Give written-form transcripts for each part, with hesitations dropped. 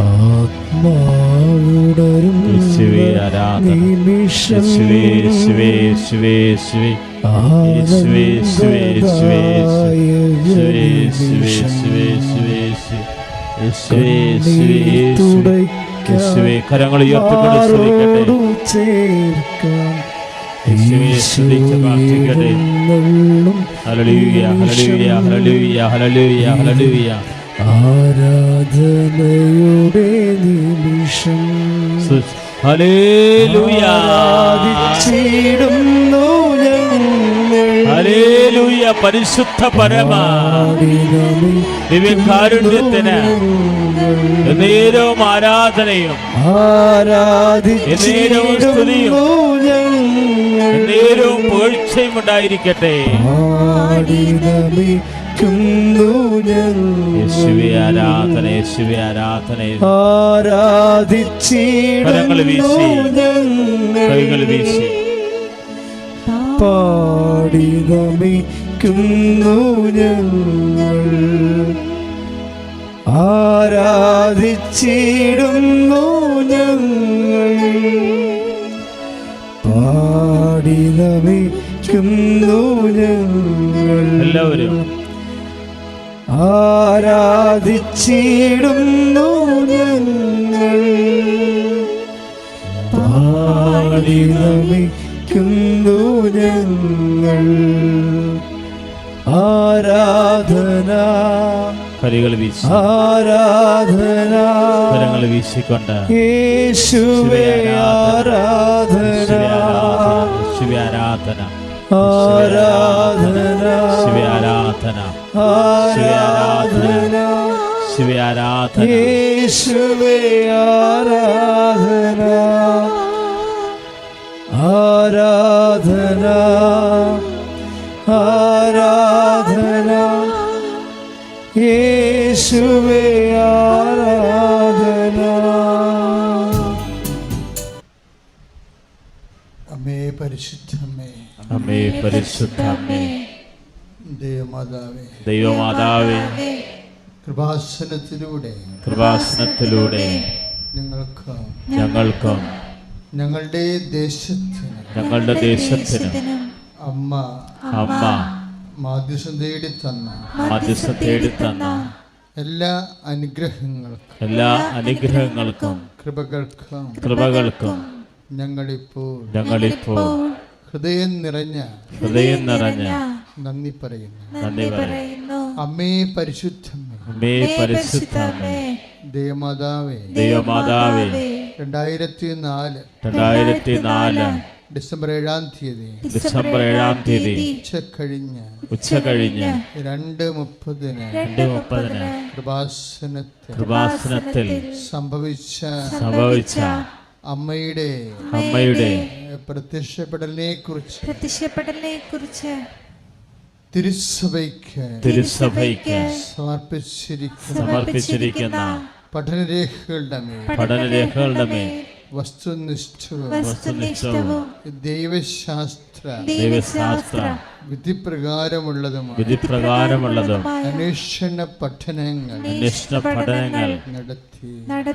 ആത്മാവുടരും നിമിഷം കരങ്ങൾ ചേർക്കാം ആരാധനയുടെ നിമിഷം ആരാധിച്ചിടുന്നു ഹല്ലേലൂയ. പരിശുദ്ധ പരമ ദിവ്യകാരുണ്യത്തിന് എന്നേരവും ആരാധനയും എന്നേരവും സ്തുതിയും എന്നേരവും പുകഴ്ചയും ഉണ്ടായിരിക്കട്ടെ. യേശുവേ ആരാധന, യേശുവേ ആരാധന. കരങ്ങൾ വീശി, കൈകൾ വീശി പാടി നമിക്കുന്നു ഞങ്ങൾ, ആരാധിച്ചിടുന്നു ഞങ്ങൾ, പാടി നമിക്കുന്നു ഞങ്ങൾ. എല്ലാവരും ആരാധിച്ചിടുന്നു ഞങ്ങൾ, പാടി നമിക്കുന്നു ഞങ്ങൾ. ആരാധന, കരങ്ങൾ വീശി, ആരാധന, കരങ്ങൾ വീശിക്കൊണ്ട് യേശുവേ ആരാധന, യേശുവേ ആരാധന, ആരാധന, യേശുവേ ആരാധന, ആരാധന, യേശുവേ ആരാധന, യേശുവേ ആരാധന, ആരാധന, ആരാധന, യേശുവേ ആരാധന. അമ്മേ പരിശുദ്ധമേ, അമ്മേ പരിശുദ്ധമേ, ദൈവമാതാവേ, ദൈവമാതാവേ, കൃപാസനത്തിലൂടെ ഞങ്ങൾക്കും ഞങ്ങളുടെ ദേശത്തിന് അമ്മ മാധ്യസ്ഥം തേടി തന്ന എല്ലാ അനുഗ്രഹങ്ങൾക്കും കൃപകൾക്കും ഞങ്ങളിപ്പോൾ ഹൃദയം നിറഞ്ഞ നന്ദി പറയുന്നു. അമ്മേ പരിശുദ്ധമേ, ദൈവമാതാവേ, 2004 ഡിസംബർ 7-ാം തീയതി ഉച്ചകഴിഞ്ഞ് 2:30 കൃപാസനത്തിൽ സംഭവിച്ച അമ്മയുടെ പ്രത്യക്ഷപ്പെടലിനെ കുറിച്ച് തിരുസഭയ്ക്ക് സമർപ്പിച്ചിരിക്കുന്ന പഠനരേഖകളുടെ മേൽ വസ്തുനിഷ്ഠവും ദൈവശാസ്ത്ര വിധിപ്രകാരമുള്ളതും അന്വേഷണ പഠനങ്ങൾ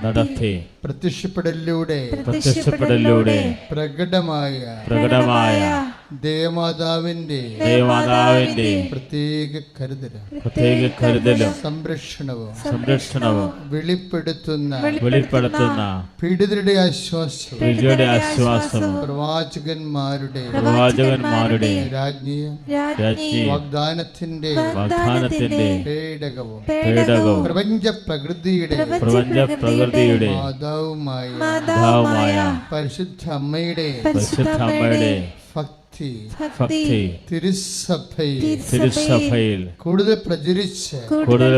നടത്തി പ്രത്യക്ഷപ്പെടലിലൂടെ പ്രകടമായ ദേവമാതാവിന്റെ പ്രത്യേക കരുതലും സംരക്ഷണവും വെളിപ്പെടുത്തുന്ന പീഡിതരുടെ ആശ്വാസവും പ്രവാചകന്മാരുടെ വാഗ്ദാനത്തിന്റെ പേടകവും പ്രപഞ്ച പ്രകൃതിയുടെ മാതാവുമായ പരിശുദ്ധ അമ്മയുടെ ഭക്തി തിരുസഭയിൽ കൂടുതൽ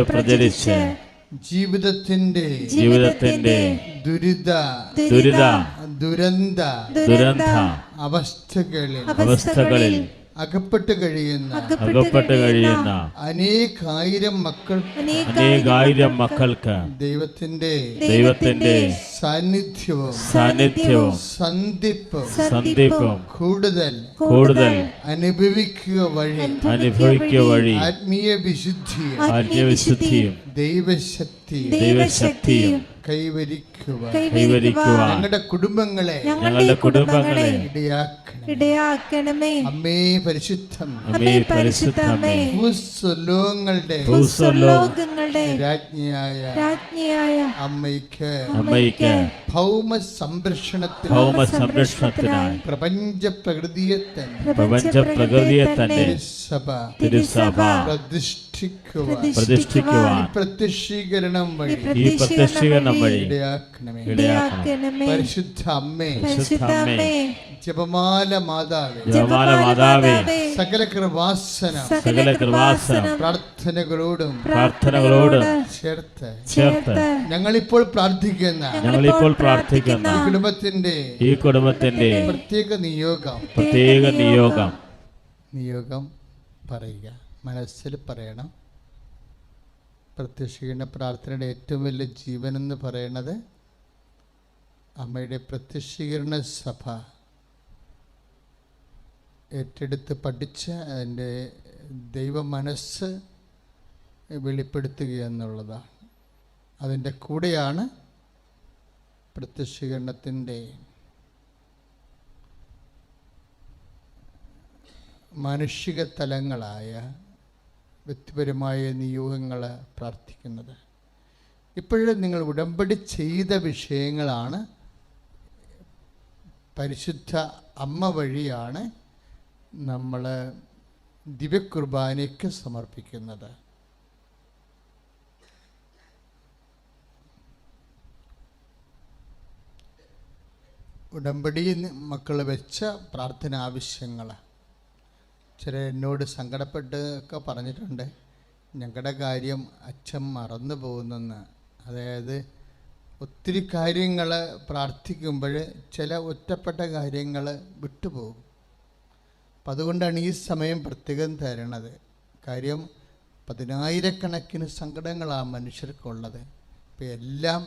പ്രചരിച്ച് ജീവിതത്തിന്റെ ദുരന്ത അവസ്ഥകളിൽ അകപ്പെട്ട് കഴിയുന്ന അനേകായിരം മക്കൾക്ക് ദൈവത്തിന്റെ സാന്നിധ്യവും സന്ധിപ്പും കൂടുതൽ അനുഭവിക്കുക വഴി ആത്മീയ വിശുദ്ധിയും ദൈവശക്തിയും കൈവരിക്കുവാൻ കൈവരിക്കുവാൻ ഞങ്ങളുടെ കുടുംബങ്ങളെ ഇടയാക്കണമേ. അമ്മേ പരിശുദ്ധം അമ്മേ പരിശുദ്ധമേ ഭൂസ്വലോകങ്ങളുടെ രാജ്ഞിയായ അമ്മയ്ക്ക് ഭൗമ സംരക്ഷണത്തിനായി പ്രപഞ്ച പ്രകൃതിയെ തന്നെ തിരുസഭ പ്രതിഷ്ഠിക്കുവാൻ പ്രത്യക്ഷീകരണം വഴി ഇടയാക്കണമേ. പരിശുദ്ധ അമ്മേ, ജപമാല മാതാവേ, സകല കൃപാസനം പ്രാർത്ഥനകളോടും ചേർത്ത് ഞങ്ങളിപ്പോൾ പ്രാർത്ഥിക്കുന്ന ഈ കുടുംബത്തിന്റെ പ്രത്യേക നിയോഗം പറയുക, മനസ്സിൽ പറയണം. പ്രത്യക്ഷീകരണ പ്രാർത്ഥനയുടെ ഏറ്റവും വലിയ ജീവൻ എന്ന് പറയുന്നത് അമ്മയുടെ പ്രത്യക്ഷീകരണ സഭ ഏറ്റെടുത്ത് പഠിച്ച് അതിൻ്റെ ദൈവ മനസ്സ് വെളിപ്പെടുത്തുക എന്നുള്ളതാണ്. അതിൻ്റെ കൂടെയാണ് പ്രത്യക്ഷീകരണത്തിൻ്റെ മാനുഷിക തലങ്ങളായ വ്യക്തിപരമായ നിയോഗങ്ങൾ പ്രാർത്ഥിക്കുന്നത്. ഇപ്പോഴും നിങ്ങൾ ഉടമ്പടി ചെയ്ത വിഷയങ്ങളാണ് പരിശുദ്ധ അമ്മ വഴിയാണ് നമ്മൾ ദിവ്യകുർബാനയ്ക്ക് സമർപ്പിക്കുന്നത്. ഉടമ്പടി മക്കൾ വെച്ച പ്രാർത്ഥന ആവശ്യങ്ങൾ ചില എന്നോട് സങ്കടപ്പെട്ടൊക്കെ പറഞ്ഞിട്ടുണ്ട്. ഞങ്ങളുടെ കാര്യം അച്ഛൻ മറന്നു പോകുന്നെന്ന്. അതായത് ഒത്തിരി കാര്യങ്ങൾ പ്രാർത്ഥിക്കുമ്പോൾ ചില ഒറ്റപ്പെട്ട കാര്യങ്ങൾ വിട്ടുപോകും. അപ്പം അതുകൊണ്ടാണ് ഈ സമയം പ്രത്യേകം തരണത്. കാര്യം 10,000-കണക്കിന് സങ്കടങ്ങളാണ് മനുഷ്യർക്കുള്ളത്. ഇപ്പം എല്ലാം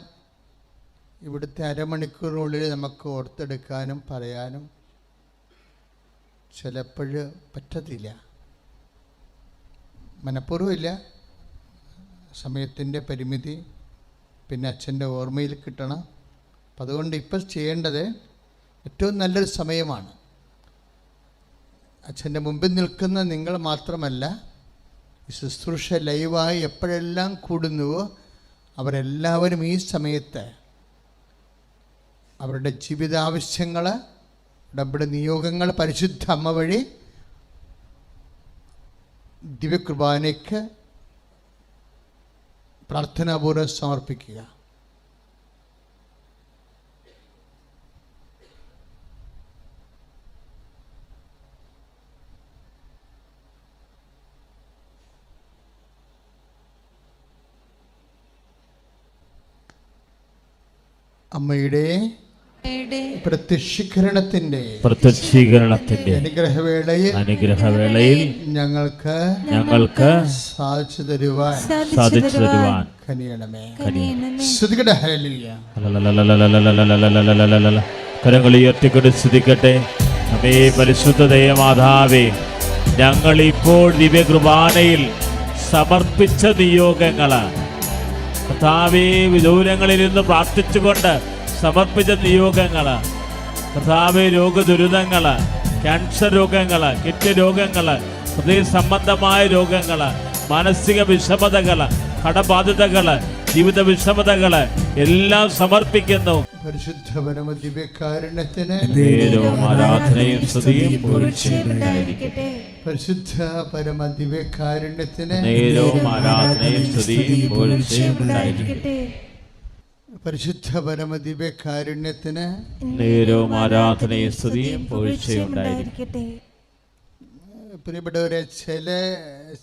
ഇവിടുത്തെ അരമണിക്കൂറിനുള്ളിൽ നമുക്ക് ഓർത്തെടുക്കാനും പറയാനും ചിലപ്പോൾ പറ്റത്തില്ല. മനഃപൂർവ്വമില്ല, സമയത്തിൻ്റെ പരിമിതി, പിന്നെ അച്ഛൻ്റെ ഓർമ്മയിൽ കിട്ടണം. അപ്പം അതുകൊണ്ട് ഇപ്പം ചെയ്യേണ്ടത് ഏറ്റവും നല്ലൊരു സമയമാണ്. അച്ഛൻ്റെ മുമ്പിൽ നിൽക്കുന്ന നിങ്ങൾ മാത്രമല്ല, ഈ ശുശ്രൂഷ ലൈവായി എപ്പോഴെല്ലാം കൂടുന്നുവോ അവരെല്ലാവരും ഈ സമയത്ത് അവരുടെ ജീവിതാവശ്യങ്ങൾ, നമ്മുടെ നിയോഗങ്ങൾ പരിശുദ്ധ അമ്മ വഴി ദിവ്യകുർബാനയ്ക്ക് പ്രാർത്ഥനാപൂർവ്വം സമർപ്പിക്കുക. അമ്മയുടെ പ്രത്യക്ഷീകരണത്തിന്റെ അനുഗ്രഹവേളയിൽ ഞങ്ങൾക്ക് സാധിച്ചു തരുവാൻ കനിയണമേ. ശ്രുതികട ഹല്ലേലൂയ. കരങ്ങൾ ഉയർത്തിക്കൊണ്ട് സ്തുതിക്കട്ടെ. അമ്മേ പരിശുദ്ധ ദൈവമാതാവേ, ഞങ്ങൾ ഇപ്പോൾ ദിവ്യകുർബാനയിൽ സമർപ്പിച്ച നിയോഗങ്ങള് കർത്താവേ, വിദൂരങ്ങളിൽ നിന്ന് പ്രാർത്ഥിച്ചുകൊണ്ട് സമർപ്പിച്ച നിയോഗങ്ങള് കർത്താവേ, രോഗദുരിതങ്ങള്, ക്യാൻസർ രോഗങ്ങള്, കിഡ്നി രോഗങ്ങള്, ഹൃദയ സംബന്ധമായ രോഗങ്ങള്, മാനസിക വിഷമതകള്, കടബാധിതകള്, ജീവിത വിഷമതകള് എല്ലാം സമർപ്പിക്കുന്നു. പരിശുദ്ധ പരമ ദിവ്യകാരുണ്യത്തിന് ആരാധനയും സ്തുതിയും പൂഴ്ചയുണ്ടായിരിക്കട്ടെ. പരിശുദ്ധ പരമ ദിവ്യകാരുണ്യത്തിന് ആരാധനയും സ്തുതിയും പൂഴ്ചയുണ്ടായിരിക്കട്ടെ. പരിശുദ്ധ പരമ ദിവ്യകാരുണ്യത്തിന് ആരാധനയും സ്തുതിയും പൂഴ്ചയുണ്ടായിരിക്കട്ടെ. പ്രിയപ്പെട്ടവരെ,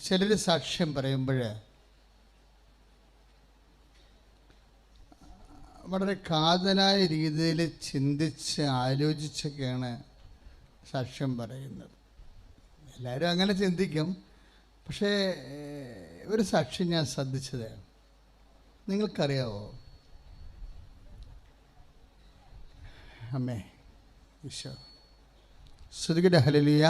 ചിലർ സാക്ഷ്യം പറയുമ്പോൾ വളരെ കാതലായ രീതിയിൽ ചിന്തിച്ച് ആലോചിച്ചൊക്കെയാണ് സാക്ഷ്യം പറയുന്നത്. എല്ലാവരും അങ്ങനെ ചിന്തിക്കും. പക്ഷേ ഒരു സാക്ഷ്യം ഞാൻ ശ്രദ്ധിച്ചത്, നിങ്ങൾക്കറിയാവോ, അമ്മേ ഈശോ സ്തുതിക്കട്ടെ. ഹല്ലേലൂയ.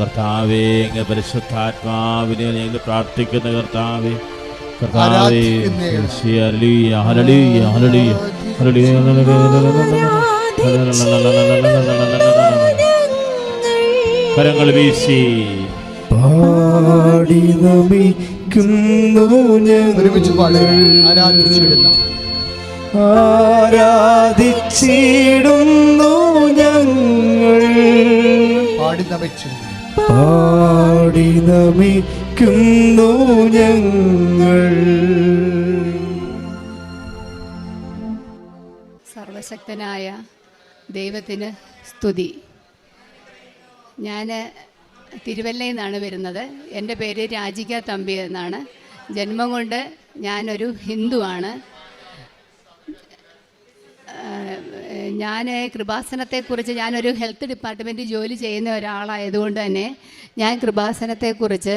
കർത്താവേ, അങ്ങ് പരിശുദ്ധാത്മാവിനെ ഞങ്ങൾ പ്രാർത്ഥിക്കുന്ന കർത്താവേ, കർത്താവേ, ഹല്ലേലൂയ, ഹല്ലേലൂയ, ഹല്ലേലൂയ, ഹല്ലേലൂയ. കരങ്ങൾ വീശി പാടി നമിക്കുന്നു ഒരുമിച്ച് പാടുക. ആരാധിച്ചിടുന്നു ഞങ്ങൾ. പാടി നമിച്ചിടുന്നു. പാടി നമിക്കുന്നു ഞങ്ങൾ. സർവശക്തനായ ദൈവത്തിന് സ്തുതി. ഞാൻ തിരുവല്ലയിൽ നിന്നാണ് വരുന്നത്. എൻ്റെ പേര് രാജിക തമ്പി എന്നാണ്. ജന്മം കൊണ്ട് ഞാനൊരു ഹിന്ദുവാണ്. ഞാൻ കൃപാസനത്തെക്കുറിച്ച്, ഞാനൊരു ഹെൽത്ത് ഡിപ്പാർട്ട്മെൻറ്റിൽ ജോലി ചെയ്യുന്ന ഒരാളായതുകൊണ്ട് തന്നെ ഞാൻ കൃപാസനത്തെക്കുറിച്ച്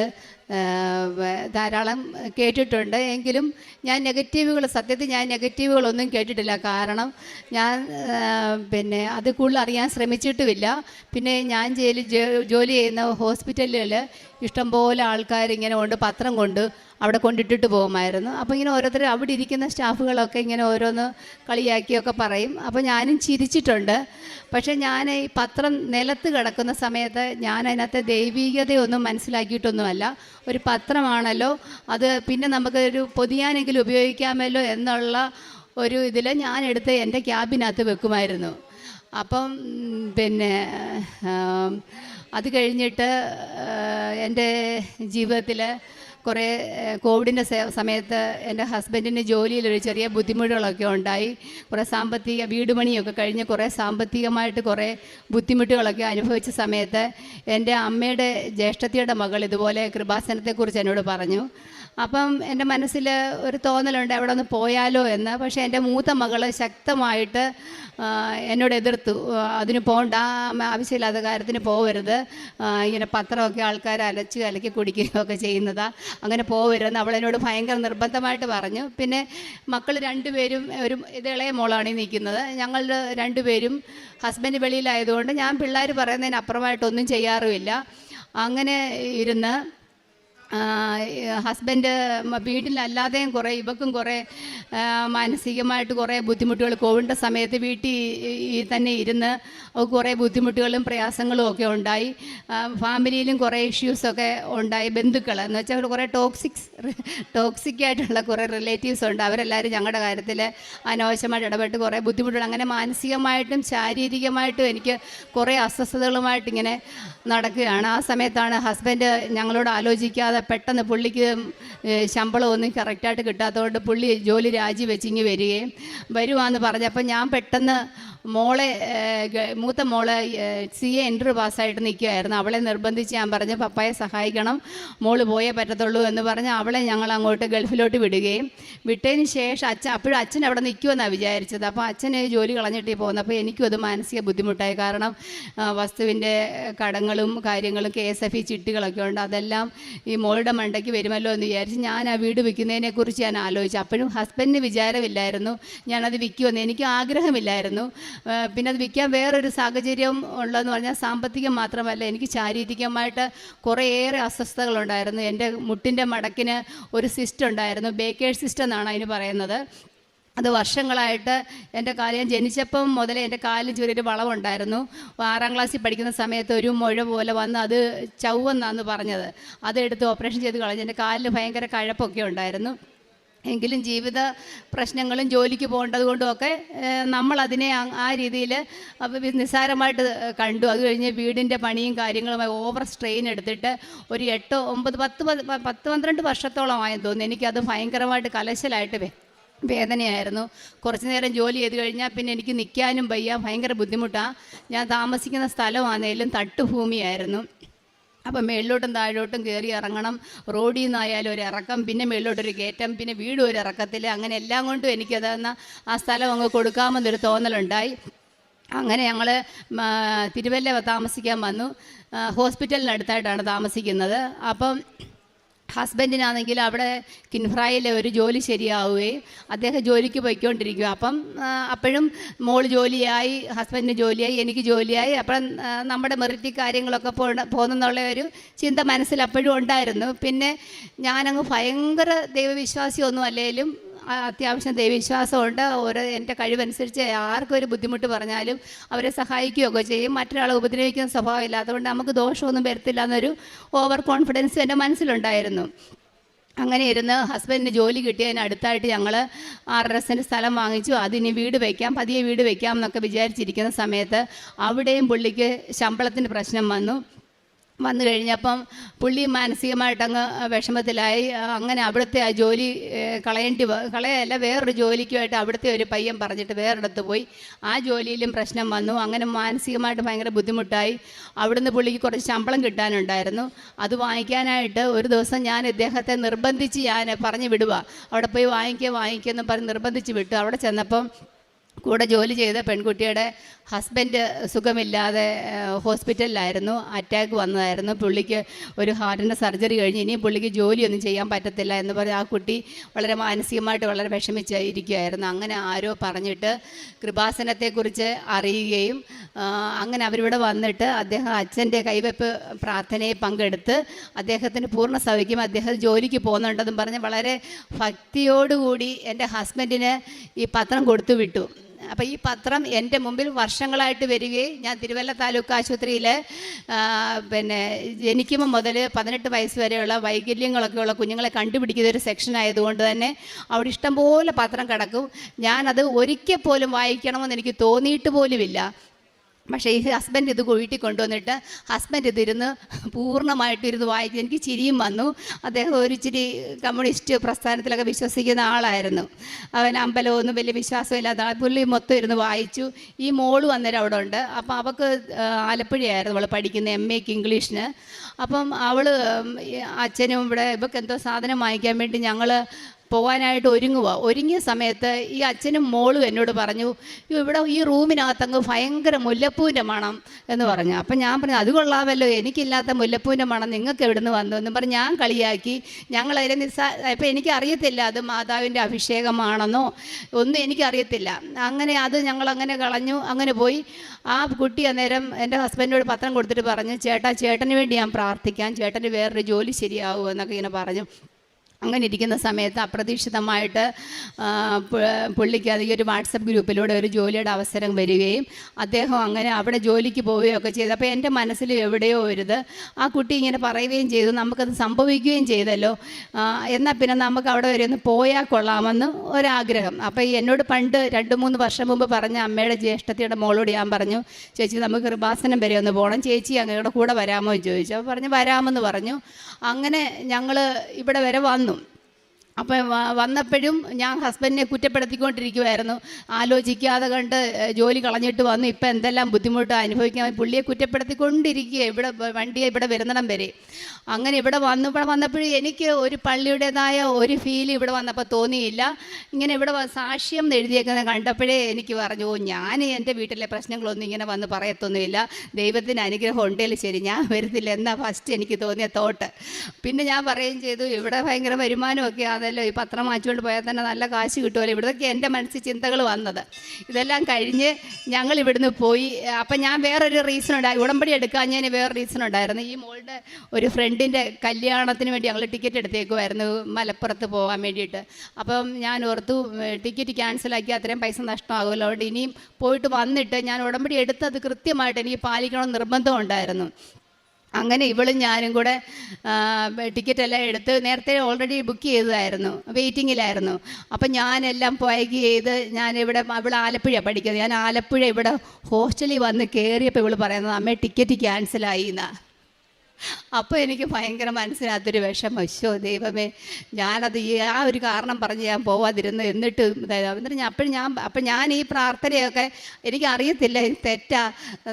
ധാരാളം കേട്ടിട്ടുണ്ട്. എങ്കിലും ഞാൻ സത്യത്തിൽ ഞാൻ നെഗറ്റീവുകളൊന്നും കേട്ടിട്ടില്ല. കാരണം ഞാൻ അത് കൂടുതൽ അറിയാൻ ശ്രമിച്ചിട്ടുമില്ല. പിന്നെ ഞാൻ ജോലി ചെയ്യുന്ന ഹോസ്പിറ്റലുകളിൽ ഇഷ്ടംപോലെ ആൾക്കാരിങ്ങനെ കൊണ്ട് പത്രം കൊണ്ട് അവിടെ കൊണ്ടിട്ടിട്ട് പോകുമായിരുന്നു. അപ്പോൾ ഇങ്ങനെ ഓരോരുത്തർ അവിടെ ഇരിക്കുന്ന സ്റ്റാഫുകളൊക്കെ ഇങ്ങനെ ഓരോന്ന് കളിയാക്കിയൊക്കെ പറയും. അപ്പോൾ ഞാനും ചിരിച്ചിട്ടുണ്ട്. പക്ഷേ ഞാൻ ഈ പത്രം നിലത്ത് കിടക്കുന്ന സമയത്ത് ഞാൻ അതിനകത്ത് ദൈവികതയൊന്നും മനസ്സിലാക്കിയിട്ടൊന്നുമല്ല. ഒരു പത്രമാണല്ലോ, അത് പിന്നെ നമുക്കൊരു പൊതിയാനെങ്കിലും ഉപയോഗിക്കാമല്ലോ എന്നുള്ള ഒരു ഇതിൽ ഞാൻ എടുത്ത് എൻ്റെ ക്യാബിനകത്ത് വെക്കുമായിരുന്നു. അപ്പം അത് കഴിഞ്ഞിട്ട് എൻ്റെ ജീവിതത്തിൽ കുറേ കോവിഡിൻ്റെ സമയത്ത് എൻ്റെ ഹസ്ബൻഡിന് ജോലിയിലൊരു ചെറിയ ബുദ്ധിമുട്ടുകളൊക്കെ ഉണ്ടായി. കുറേ വീട് പണിയൊക്കെ കഴിഞ്ഞ് കുറേ സാമ്പത്തികമായിട്ട് കുറേ ബുദ്ധിമുട്ടുകളൊക്കെ അനുഭവിച്ച സമയത്ത് എൻ്റെ അമ്മയുടെ ജ്യേഷ്ഠത്തിയുടെ മകൾ ഇതുപോലെ കൃപാസനത്തെക്കുറിച്ച് എന്നോട് പറഞ്ഞു. അപ്പം എൻ്റെ മനസ്സിൽ ഒരു തോന്നലുണ്ട് എവിടെ ഒന്ന് പോയാലോ എന്ന്. പക്ഷേ എൻ്റെ മൂത്ത മകൾ ശക്തമായിട്ട് എന്നോട് എതിർത്തു. അതിന് പോകണ്ട, ആവശ്യമില്ലാത്ത കാര്യത്തിന് പോകരുത്, ഇങ്ങനെ പത്രമൊക്കെ ആൾക്കാർ അലക്കി കുടിക്കുകയൊക്കെ ചെയ്യുന്നതാണ്, അങ്ങനെ പോകരുതെന്ന് അവളെന്നോട് ഭയങ്കര നിർബന്ധമായിട്ട് പറഞ്ഞു. പിന്നെ മക്കൾ രണ്ടുപേരും ഇത് ഇളയ മോളാണ് ഈ നിൽക്കുന്നത്. ഞങ്ങൾ രണ്ടുപേരും ഹസ്ബൻഡ് വെളിയിലായതുകൊണ്ട് ഞാൻ പിള്ളേർ പറയുന്നതിന് അപ്പുറമായിട്ടൊന്നും ചെയ്യാറുമില്ല. അങ്ങനെ ഇരുന്ന് ഹസ്ബൻഡ് വീട്ടിലല്ലാതെയും കുറേ ഇവക്കും കുറേ മാനസികമായിട്ട് കുറേ ബുദ്ധിമുട്ടുകൾ കോവിഡിൻ്റെ സമയത്ത് വീട്ടിൽ തന്നെ ഇരുന്ന് കുറേ ബുദ്ധിമുട്ടുകളും പ്രയാസങ്ങളും ഒക്കെ ഉണ്ടായി. ഫാമിലിയിലും കുറേ ഇഷ്യൂസൊക്കെ ഉണ്ടായി. ബന്ധുക്കൾ എന്ന് വെച്ചാൽ കുറേ ടോക്സിക്കായിട്ടുള്ള കുറേ റിലേറ്റീവ്സ് ഉണ്ട്. അവരെല്ലാവരും ഞങ്ങളുടെ കാര്യത്തിൽ അനാവശ്യമായിട്ട് ഇടപെട്ട് കുറേ ബുദ്ധിമുട്ടുകൾ. അങ്ങനെ മാനസികമായിട്ടും ശാരീരികമായിട്ടും എനിക്ക് കുറേ അസ്വസ്ഥതകളുമായിട്ട് ഇങ്ങനെ നടക്കുകയാണ്. ആ സമയത്താണ് ഹസ്ബൻഡ് ഞങ്ങളോട് ആലോചിക്കാതെ പെട്ടെന്ന് പുള്ളിക്ക് ശമ്പളമൊന്നും കറക്റ്റായിട്ട് കിട്ടാത്തതുകൊണ്ട് പുള്ളി ജോലി രാജിവെച്ച് ഇങ്ങ് വരുവാന്ന് പറഞ്ഞപ്പോൾ ഞാൻ പെട്ടെന്ന് മൂത്ത മോളെ CA ഇൻ്റർവ്യൂ പാസ്സായിട്ട് നിൽക്കുമായിരുന്നു. അവളെ നിർബന്ധിച്ച് ഞാൻ പറഞ്ഞു പപ്പായെ സഹായിക്കണം, മോള് പോയേ പറ്റത്തുള്ളൂ എന്ന് പറഞ്ഞ് അവളെ ഞങ്ങൾ അങ്ങോട്ട് ഗൾഫിലോട്ട് വിട്ടതിന് ശേഷം അപ്പോഴും അച്ഛൻ അവിടെ നിൽക്കുമെന്നാണ് വിചാരിച്ചത്. അപ്പോൾ അച്ഛന് ജോലി കളഞ്ഞിട്ട് പോകുന്നത്. അപ്പോൾ എനിക്കും അത് മാനസിക ബുദ്ധിമുട്ടായി. കാരണം വസ്തുവിൻ്റെ കടങ്ങളും കാര്യങ്ങളും KSFE ചിട്ടികളൊക്കെ ഉണ്ട്. അതെല്ലാം ഈ മോളുടെ മണ്ടയ്ക്ക് വരുമല്ലോ എന്ന് വിചാരിച്ച് ഞാൻ ആ വീട് വിൽക്കുന്നതിനെക്കുറിച്ച് ഞാൻ ആലോചിച്ചു. അപ്പോഴും ഹസ്ബൻഡിന് വിചാരമില്ലായിരുന്നു ഞാനത് വിൽക്കുമെന്ന്. എനിക്ക് ആഗ്രഹമില്ലായിരുന്നു. പിന്നെ അത് വിൽക്കാൻ വേറൊരു സാഹചര്യം ഉള്ളതെന്ന് പറഞ്ഞാൽ സാമ്പത്തികം മാത്രമല്ല, എനിക്ക് ശാരീരികമായിട്ട് കുറേയേറെ അസ്വസ്ഥതകളുണ്ടായിരുന്നു. എൻ്റെ മുട്ടിൻ്റെ മടക്കിന് ഒരു സിസ്റ്റ് ഉണ്ടായിരുന്നു. ബേക്കേഴ്സ് സിസ്റ്റ് എന്നാണ് അതിന് പറയുന്നത്. അത് വർഷങ്ങളായിട്ട് എൻ്റെ ഞാൻ ജനിച്ചപ്പം മുതലേ എൻ്റെ കാലിൽ ചെറിയൊരു വളവുണ്ടായിരുന്നു. 6ാം ക്ലാസ്സിൽ പഠിക്കുന്ന സമയത്ത് ഒരു മുഴ പോലെ വന്ന് അത് ചവ്വെന്നാണ് പറഞ്ഞത്. അതെടുത്ത് ഓപ്പറേഷൻ ചെയ്ത് കളഞ്ഞ് എൻ്റെ കാലിൽ ഭയങ്കര കഴപ്പൊക്കെ ഉണ്ടായിരുന്നു. എങ്കിലും ജീവിത പ്രശ്നങ്ങളും ജോലിക്ക് പോകേണ്ടത് കൊണ്ടുമൊക്കെ നമ്മളതിനെ ആ രീതിയിൽ നിസ്സാരമായിട്ട് കണ്ടു. അത് കഴിഞ്ഞ് വീടിൻ്റെ പണിയും കാര്യങ്ങളുമായി ഓവർ സ്ട്രെയിൻ എടുത്തിട്ട് ഒരു 8, 9, 10, 12 വർഷത്തോളമായെന്ന് തോന്നുന്നു. എനിക്കത് ഭയങ്കരമായിട്ട് കലശലായിട്ട് വേദനയായിരുന്നു. കുറച്ച് നേരം ജോലി ചെയ്ത് കഴിഞ്ഞാൽ പിന്നെ എനിക്ക് നിൽക്കാനും വയ്യ, ഭയങ്കര ബുദ്ധിമുട്ടാണ്. ഞാൻ താമസിക്കുന്ന സ്ഥലമാണെങ്കിലും തട്ടുഭൂമിയായിരുന്നു. അപ്പം മേളിലോട്ടും താഴോട്ടും കയറി ഇറങ്ങണം, റോഡിൽ നിന്നായാലും ഒരു ഇറക്കം, പിന്നെ മേളിലോട്ടൊരു കയറ്റം, പിന്നെ വീടും ഒരു ഇറക്കത്തിൽ. അങ്ങനെ എല്ലാം കൊണ്ടും എനിക്കതെന്ന് ആ സ്ഥലം അങ്ങ് കൊടുക്കാമെന്നൊരു തോന്നലുണ്ടായി. അങ്ങനെ ഞങ്ങൾ തിരുവല്ല താമസിക്കാൻ വന്നു. ഹോസ്പിറ്റലിനടുത്തായിട്ടാണ് താമസിക്കുന്നത്. അപ്പം ഹസ്ബൻഡിനാണെങ്കിൽ അവിടെ കിൻഫ്രായിലെ ഒരു ജോലി ശരിയാവുകയും അദ്ദേഹം ജോലിക്ക് പോയിക്കൊണ്ടിരിക്കുക. അപ്പോഴും മോള് ജോലിയായി, ഹസ്ബൻഡിന് ജോലിയായി, എനിക്ക് ജോലിയായി. അപ്പം നമ്മുടെ മെറിറ്റ് കാര്യങ്ങളൊക്കെ പോകുന്നുള്ള ഒരു ചിന്ത മനസ്സിൽ അപ്പോഴും ഉണ്ടായിരുന്നു. പിന്നെ ഞാനങ്ങ് ഭയങ്കര ദൈവവിശ്വാസിയൊന്നും അല്ലെങ്കിലും അത്യാവശ്യം ദൈവവിശ്വാസമുണ്ട്. എൻ്റെ കഴിവനുസരിച്ച് ആർക്കും ഒരു ബുദ്ധിമുട്ട് പറഞ്ഞാലും അവരെ സഹായിക്കുകയൊക്കെ ചെയ്യും. മറ്റൊരാളെ ഉപദ്രവിക്കുന്ന സ്വഭാവമില്ല. അതുകൊണ്ട് നമുക്ക് ദോഷമൊന്നും വരത്തില്ല എന്നൊരു ഓവർ കോൺഫിഡൻസ് എൻ്റെ മനസ്സിലുണ്ടായിരുന്നു. അങ്ങനെ ഇരുന്ന് ഹസ്ബൻഡിന് ജോലി കിട്ടിയതിന് അടുത്തായിട്ട് ഞങ്ങൾ 6.5 സെൻറ്റ് സ്ഥലം വാങ്ങിച്ചു. അതിന് വീട് വയ്ക്കാം, പതിയെ വീട് വയ്ക്കാം എന്നൊക്കെ വിചാരിച്ചിരിക്കുന്ന സമയത്ത് അവിടെയും പുള്ളിക്ക് ശമ്പളത്തിൻ്റെ പ്രശ്നം വന്നു കഴിഞ്ഞപ്പം പുള്ളി മാനസികമായിട്ടങ്ങ് വിഷമത്തിലായി. അങ്ങനെ അവിടുത്തെ ആ ജോലി കളയല്ല, വേറൊരു ജോലിക്കുമായിട്ട് അവിടുത്തെ ഒരു പയ്യൻ പറഞ്ഞിട്ട് വേറൊരിടത്ത് പോയി. ആ ജോലിയിലും പ്രശ്നം വന്നു. അങ്ങനെ മാനസികമായിട്ട് ഭയങ്കര ബുദ്ധിമുട്ടായി. അവിടുന്ന് പുള്ളിക്ക് കുറച്ച് ശമ്പളം കിട്ടാനുണ്ടായിരുന്നു. അത് വാങ്ങിക്കാനായിട്ട് ഒരു ദിവസം ഞാൻ ഇദ്ദേഹത്തെ നിർബന്ധിച്ച് ഞാൻ പറഞ്ഞു വിടുക, അവിടെ പോയി വാങ്ങിക്കുമെന്ന് പറഞ്ഞ് നിർബന്ധിച്ച് വിട്ടു. അവിടെ ചെന്നപ്പം കൂടെ ജോലി ചെയ്ത പെൺകുട്ടിയുടെ ഹസ്ബൻഡ് സുഖമില്ലാതെ ഹോസ്പിറ്റലിലായിരുന്നു, അറ്റാക്ക് വന്നതായിരുന്നു. പുള്ളിക്ക് ഒരു ഹാർട്ടിൻ്റെ സർജറി കഴിഞ്ഞ് ഇനിയും പുള്ളിക്ക് ജോലിയൊന്നും ചെയ്യാൻ പറ്റത്തില്ല എന്ന് പറഞ്ഞ് ആ കുട്ടി വളരെ മാനസികമായിട്ട് വളരെ വിഷമിച്ചിരിക്കുകയായിരുന്നു. അങ്ങനെ ആരോ പറഞ്ഞിട്ട് കൃപാസനത്തെക്കുറിച്ച് അറിയുകയും അങ്ങനെ അവരിവിടെ വന്നിട്ട് അച്ഛൻ്റെ കൈവെപ്പ് പ്രാർത്ഥനയിൽ പങ്കെടുത്ത് അദ്ദേഹത്തിന് പൂർണ്ണ സൗഖ്യം, അദ്ദേഹം ജോലിക്ക് പോകുന്നുണ്ടെന്നും പറഞ്ഞ് വളരെ ഭക്തിയോടുകൂടി എൻ്റെ ഹസ്ബൻഡിന് ഈ പത്രം കൊടുത്തു വിട്ടു. അപ്പോൾ ഈ പത്രം എൻ്റെ മുമ്പിൽ വർഷങ്ങളായിട്ട് വരികയും ഞാൻ തിരുവല്ല താലൂക്ക് ആശുപത്രിയിൽ ജനിക്കുമ്പോൾ മുതൽ 18 വയസ്സ് വരെയുള്ള വൈകല്യങ്ങളൊക്കെ ഉള്ള കുഞ്ഞുങ്ങളെ കണ്ടുപിടിക്കുന്ന ഒരു സെക്ഷൻ ആയതുകൊണ്ട് തന്നെ അവിടെ ഇഷ്ടംപോലെ പത്രം കിടക്കും. ഞാനത് ഒരിക്കൽ പോലും വായിക്കണമെന്ന് എനിക്ക് തോന്നിയിട്ട് പോലുമില്ല. പക്ഷേ ഈ ഹസ്ബൻഡ് ഇത് വീട്ടിൽ കൊണ്ടുവന്നിട്ട് ഹസ്ബൻഡ് ഇതിരുന്ന് പൂർണ്ണമായിട്ടിരുന്ന് വായിച്ച് എനിക്ക് ചിരിയും വന്നു. അദ്ദേഹം ഒരു ഇച്ചിരി കമ്മ്യൂണിസ്റ്റ് പ്രസ്ഥാനത്തിലൊക്കെ വിശ്വസിക്കുന്ന ആളായിരുന്നു. അവൻ അമ്പലമൊന്നും വലിയ വിശ്വാസമില്ലാത്ത പുള്ളി മൊത്തം ഇരുന്ന് വായിച്ചു. ഈ മോള് അന്നേരം അവിടെ ഉണ്ട്. അപ്പം അവൾക്ക് ആലപ്പുഴയായിരുന്നു അവൾ പഠിക്കുന്ന MA ഇംഗ്ലീഷിന്. അപ്പം അവൾ അച്ഛനും ഇവിടെ ഇവൾക്ക് എന്തോ സാധനം വാങ്ങിക്കാൻ വേണ്ടി ഞങ്ങൾ പോകാനായിട്ട് ഒരുങ്ങിയ സമയത്ത് ഈ അച്ഛനും മോളും എന്നോട് പറഞ്ഞു, ഇവിടെ ഈ റൂമിനകത്തങ്ങ് ഭയങ്കര മുല്ലപ്പൂവിൻ്റെ മണം എന്ന് പറഞ്ഞു. അപ്പം ഞാൻ പറഞ്ഞു, അത് കൊള്ളാമല്ലോ, എനിക്കില്ലാത്ത മുല്ലപ്പൂവിൻ്റെ മണം നിങ്ങൾക്ക് എവിടെ നിന്ന് വന്നു എന്നും പറഞ്ഞ് ഞാൻ കളിയാക്കി. ഞങ്ങളതിന് ഇപ്പം എനിക്കറിയത്തില്ല അത് മാതാവിൻ്റെ അഭിഷേകമാണെന്നോ ഒന്നും എനിക്കറിയത്തില്ല. അങ്ങനെ അത് ഞങ്ങളങ്ങനെ കളഞ്ഞു. അങ്ങനെ പോയി. ആ കുട്ടി അന്നേരം എൻ്റെ ഹസ്ബൻഡിനോട് പത്രം കൊടുത്തിട്ട് പറഞ്ഞു, ചേട്ടന് വേണ്ടി ഞാൻ പ്രാർത്ഥിക്കാം, ചേട്ടന് വേറൊരു ജോലി ശരിയാവുമോ എന്നൊക്കെ ഇങ്ങനെ പറഞ്ഞു. അങ്ങനെ ഇരിക്കുന്ന സമയത്ത് അപ്രതീക്ഷിതമായിട്ട് പുള്ളിക്ക് അത് ഈ ഒരു വാട്സപ്പ് ഗ്രൂപ്പിലൂടെ ഒരു ജോലിയുടെ അവസരം വരികയും അദ്ദേഹം അങ്ങനെ അവിടെ ജോലിക്ക് പോവുകയൊക്കെ ചെയ്തു. അപ്പോൾ എൻ്റെ മനസ്സിൽ എവിടെയോ ഒരിത് ആ കുട്ടി ഇങ്ങനെ പറയുകയും ചെയ്തു, നമുക്കത് സംഭവിക്കുകയും ചെയ്തല്ലോ, എന്നാൽ പിന്നെ നമുക്ക് അവിടെ വരെ ഒന്ന് പോയാൽ കൊള്ളാമെന്ന് ഒരാഗ്രഹം. അപ്പോൾ എന്നോട് പണ്ട് 2-3 വർഷം മുമ്പ് പറഞ്ഞ അമ്മയുടെ ജ്യേഷ്ഠത്തിയുടെ മോളോട് ഞാൻ പറഞ്ഞു, ചേച്ചി നമുക്ക് കൃപാസനം വരെ ഒന്ന് പോകണം, ചേച്ചി അങ്ങയുടെ കൂടെ വരാമോ എന്ന് ചോദിച്ചു. അപ്പോൾ പറഞ്ഞു വരാമെന്ന് പറഞ്ഞു. അങ്ങനെ ഞങ്ങൾ ഇവിടെ വരെ വന്നു. അപ്പം വന്നപ്പോഴും ഞാൻ ഹസ്ബൻഡിനെ കുറ്റപ്പെടുത്തിക്കൊണ്ടിരിക്കുമായിരുന്നു. ആലോചിക്കാതെ കണ്ട് ജോലി കളഞ്ഞിട്ട് വന്നു, ഇപ്പം എന്തെല്ലാം ബുദ്ധിമുട്ട് അനുഭവിക്കാൻ പുള്ളിയെ കുറ്റപ്പെടുത്തിക്കൊണ്ടിരിക്കുക ഇവിടെ വണ്ടിയെ ഇവിടെ വരുന്നിടം വരെ. അങ്ങനെ ഇവിടെ വന്നപ്പോഴും എനിക്ക് ഒരു പള്ളിയുടേതായ ഒരു ഫീൽ ഇവിടെ വന്നപ്പോൾ തോന്നിയില്ല. ഇങ്ങനെ ഇവിടെ സാക്ഷ്യം എഴുതിയേക്കുന്നത് കണ്ടപ്പോഴേ എനിക്ക് പറഞ്ഞു, ഞാൻ എൻ്റെ വീട്ടിലെ പ്രശ്നങ്ങളൊന്നും ഇങ്ങനെ വന്ന് പറയത്തൊന്നുമില്ല, ദൈവത്തിന് അനുഗ്രഹം ഉണ്ടെങ്കിൽ ശരി, ഞാൻ വരുന്നില്ല എന്നാ ഫസ്റ്റ് എനിക്ക് തോന്നിയ തോട്ട്. പിന്നെ ഞാൻ പറയുകയും ചെയ്തു, ഇവിടെ ഭയങ്കര വരുമാനമൊക്കെ അതല്ലോ, ഈ പത്രം വാങ്ങിച്ചുകൊണ്ട് പോയാൽ തന്നെ നല്ല കാശ് കിട്ടുമല്ലോ, ഇവിടേക്ക് എൻ്റെ മനസ്സിൽ ചിന്തകൾ വന്നത്. ഇതെല്ലാം കഴിഞ്ഞ് ഞങ്ങൾ ഇവിടുന്ന് പോയി. അപ്പം ഞാൻ വേറൊരു റീസൺ ഉണ്ടായി, ഉടമ്പടി എടുക്കാൻ ഞാൻ വേറെ റീസൺ ഉണ്ടായിരുന്നു. ഈ മോളുടെ ഒരു ഫ്രണ്ടിൻ്റെ കല്യാണത്തിന് വേണ്ടി ഞങ്ങൾ ടിക്കറ്റ് എടുത്തേക്കുമായിരുന്നു മലപ്പുറത്ത് പോകാൻ വേണ്ടിയിട്ട്. അപ്പം ഞാൻ ഓർത്തു ടിക്കറ്റ് ക്യാൻസലാക്കി അത്രയും പൈസ നഷ്ടമാകുമല്ലോ, അതുകൊണ്ട് ഇനിയും പോയിട്ട് വന്നിട്ട് ഞാൻ ഉടമ്പടി എടുത്തത് കൃത്യമായിട്ട് എനിക്ക് പാലിക്കണമെന്ന് നിർബന്ധമുണ്ടായിരുന്നു. അങ്ങനെ ഇവളും ഞാനും കൂടെ ടിക്കറ്റെല്ലാം എടുത്ത് നേരത്തെ ഓൾറെഡി ബുക്ക് ചെയ്തതായിരുന്നു, വെയിറ്റിങ്ങിലായിരുന്നു. അപ്പം ഞാനെല്ലാം പാക്ക് ചെയ്ത് ഇവിടെ ആലപ്പുഴ പഠിക്കുന്നത്, ഞാൻ ആലപ്പുഴ ഇവിടെ ഹോസ്റ്റലിൽ വന്ന് കയറിയപ്പോൾ ഇവൾ പറയുന്നത്, അമ്മേ ടിക്കറ്റ് ക്യാൻസലായി എന്നാണ്. അപ്പോൾ എനിക്ക് ഭയങ്കര മനസ്സിനകത്തൊരു വിഷമം, ശോ ദൈവമേ, ഞാനത് ആ ഒരു കാരണം പറഞ്ഞ് ഞാൻ പോവാതിരുന്നു. എന്നിട്ട് ഞാൻ ഈ പ്രാർത്ഥനയൊക്കെ എനിക്കറിയത്തില്ല, തെറ്റാ.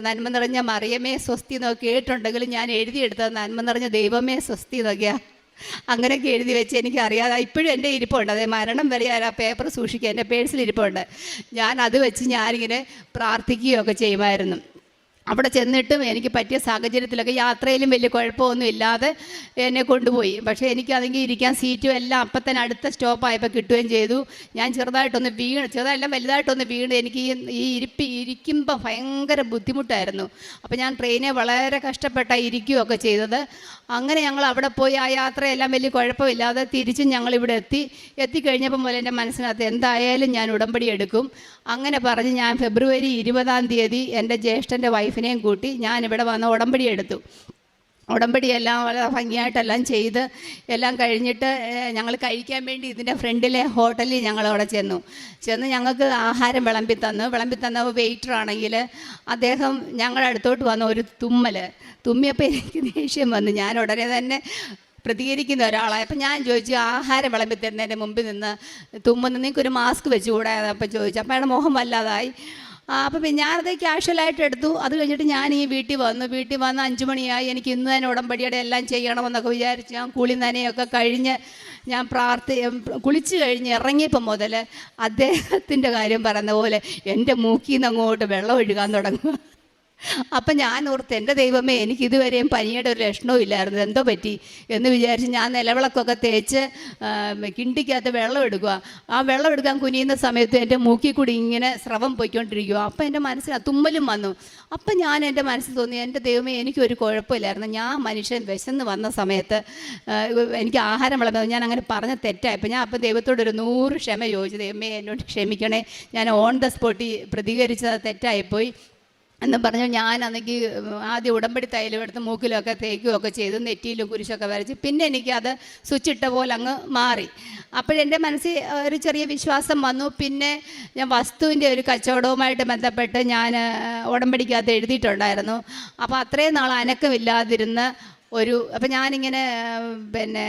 നന്മ നിറഞ്ഞ മറിയമേ സ്വസ്തി എന്നൊക്കെ കേട്ടിട്ടുണ്ടെങ്കിലും ഞാൻ എഴുതിയെടുത്തത് നന്മ നിറഞ്ഞ ദൈവമേ സ്വസ്തി എന്നൊക്കെയാണ്. അങ്ങനെയൊക്കെ എഴുതി വെച്ച് എനിക്കറിയാതെ ഇപ്പോഴും എൻ്റെ ഇരിപ്പുണ്ട്, അതേ മരണം വരെ ആ പേപ്പർ സൂക്ഷിക്കുക, എൻ്റെ പേഴ്സിൽ ഇരിപ്പുണ്ട്. ഞാൻ അത് വെച്ച് ഞാനിങ്ങനെ പ്രാർത്ഥിക്കുകയൊക്കെ ചെയ്യുമായിരുന്നു. അവിടെ ചെന്നിട്ടും എനിക്ക് പറ്റിയ സാഹചര്യത്തിലൊക്കെ യാത്രയിലും വലിയ കുഴപ്പമൊന്നും ഇല്ലാതെ എന്നെ കൊണ്ടുപോയി. പക്ഷേ എനിക്കതെങ്കിൽ ഇരിക്കാൻ സീറ്റും എല്ലാം അപ്പം തന്നെ അടുത്ത സ്റ്റോപ്പായപ്പോൾ കിട്ടുകയും ചെയ്തു. ഞാൻ ചെറുതായിട്ടൊന്ന് ചെറുതായിട്ടല്ല വലുതായിട്ടൊന്ന് വീണ് എനിക്ക് ഈ ഇരിക്കുമ്പോൾ ഭയങ്കര ബുദ്ധിമുട്ടായിരുന്നു. അപ്പോൾ ഞാൻ ട്രെയിനെ വളരെ കഷ്ടപ്പെട്ടാണ് ഇരിക്കുകയൊക്കെ ചെയ്തത്. അങ്ങനെ ഞങ്ങൾ അവിടെ പോയി ആ യാത്രയെല്ലാം വലിയ കുഴപ്പമില്ലാതെ തിരിച്ചും ഞങ്ങളിവിടെ എത്തിക്കഴിഞ്ഞപ്പം മുതൽ എൻ്റെ മനസ്സിനകത്ത് എന്തായാലും ഞാൻ ഉടമ്പടി എടുക്കും. അങ്ങനെ പറഞ്ഞ് ഞാൻ ഫെബ്രുവരി 20 എൻ്റെ ജ്യേഷ്ഠൻ്റെ വൈഫിനെയും കൂട്ടി ഞാനിവിടെ വന്ന് ഉടമ്പടി എടുത്തു. ഉടമ്പടിയെല്ലാം വളരെ ഭംഗിയായിട്ടെല്ലാം ചെയ്ത് എല്ലാം കഴിഞ്ഞിട്ട് ഞങ്ങൾ കഴിക്കാൻ വേണ്ടി ഇതിൻ്റെ ഫ്രണ്ടിലെ ഹോട്ടലിൽ ഞങ്ങളവിടെ ചെന്ന് ഞങ്ങൾക്ക് ആഹാരം വിളമ്പി തന്ന വെയിറ്ററാണെങ്കിൽ അദ്ദേഹം ഞങ്ങളുടെ അടുത്തോട്ട് വന്ന ഒരു തുമ്മിയപ്പോൾ എനിക്ക് ദേഷ്യം വന്നു. ഞാൻ ഉടനെ തന്നെ പ്രതികരിക്കുന്ന ഒരാളാണ്. അപ്പം ഞാൻ ചോദിച്ചു, ആഹാരം വിളമ്പി തരുന്നതിൻ്റെ മുമ്പിൽ നിന്ന് തുമ്മുന്ന നിങ്ങൾക്കൊരു മാസ്ക് വെച്ചുകൂടാ? അപ്പം ചോദിച്ചു. അപ്പം അയാളുടെ മുഖം വല്ലാതായി. അപ്പം പിന്നെ ഞാനത് ക്യാഷ്വലായിട്ട് എടുത്തു. അത് കഴിഞ്ഞിട്ട് ഞാൻ ഈ വീട്ടിൽ വന്ന് 5 മണിയായി. എനിക്ക് ഇന്ന് തന്നെ ഉടമ്പടിയുടെ എല്ലാം ചെയ്യണമെന്നൊക്കെ വിചാരിച്ച് ഞാൻ കുളി നനയൊക്കെ കഴിഞ്ഞ് ഞാൻ കുളിച്ച് കഴിഞ്ഞ് ഇറങ്ങിയപ്പോൾ മുതൽ അദ്ദേഹത്തിൻ്റെ കാര്യം പറയുന്ന പോലെ എൻ്റെ മൂക്കിൽ നിന്ന് അങ്ങോട്ട് വെള്ളം ഒഴുകാൻ തുടങ്ങുക. അപ്പം ഞാൻ ഓർത്ത്, എൻ്റെ ദൈവമേ, എനിക്കിതുവരെയും പനിയുടെ ഒരു ലക്ഷണവും ഇല്ലായിരുന്നു, എന്തോ പറ്റി എന്ന് വിചാരിച്ച് ഞാൻ നിലവിളക്കൊക്കെ തേച്ച് കിണ്ടിക്കകത്ത് വെള്ളം എടുക്കുക. ആ വെള്ളം എടുക്കാൻ കുനിയുന്ന സമയത്ത് എൻ്റെ മൂക്കിൽ കൂടി ഇങ്ങനെ സ്രവം പോയിക്കൊണ്ടിരിക്കുക. അപ്പം എൻ്റെ മനസ്സിൽ തുമ്മലും വന്നു. അപ്പം ഞാൻ എൻ്റെ മനസ്സിൽ തോന്നി, എൻ്റെ ദൈവമേ, എനിക്കൊരു കുഴപ്പമില്ലായിരുന്നു. ഞാൻ മനുഷ്യൻ വിശന്ന് വന്ന സമയത്ത് എനിക്ക് ആഹാരം വിളമ്പത് ഞാൻ അങ്ങനെ പറഞ്ഞ തെറ്റായപ്പോൾ ഞാൻ അപ്പം ദൈവത്തോടൊരു 100 ക്ഷമ ചോദിച്ചു. ദൈവമേ, എന്നോട് ക്ഷമിക്കണേ, ഞാൻ ഓൺ ദ സ്പോട്ടിൽ പ്രതികരിച്ചത് തെറ്റായിപ്പോയി എന്ന് പറഞ്ഞു. ഞാൻ അന്നെങ്കിൽ ആദ്യം ഉടമ്പടി തൈലം എടുത്ത് മൂക്കിലൊക്കെ തേക്കുകയൊക്കെ ചെയ്തു, നെറ്റിയിലും കുരിശൊക്കെ വരച്ച്. പിന്നെ എനിക്കത് സ്വിച്ചിട്ട പോലെ അങ്ങ് മാറി. അപ്പോഴെൻ്റെ മനസ്സിൽ ഒരു ചെറിയ വിശ്വാസം വന്നു. പിന്നെ ഞാൻ വസ്തുവിൻ്റെ ഒരു കച്ചവടവുമായിട്ട് ബന്ധപ്പെട്ട് ഞാൻ ഉടമ്പടിക്കകത്ത് എഴുതിയിട്ടുണ്ടായിരുന്നു. അപ്പോൾ അത്രയും നാൾ അനക്കമില്ലാതിരുന്ന് അപ്പം ഞാനിങ്ങനെ പിന്നെ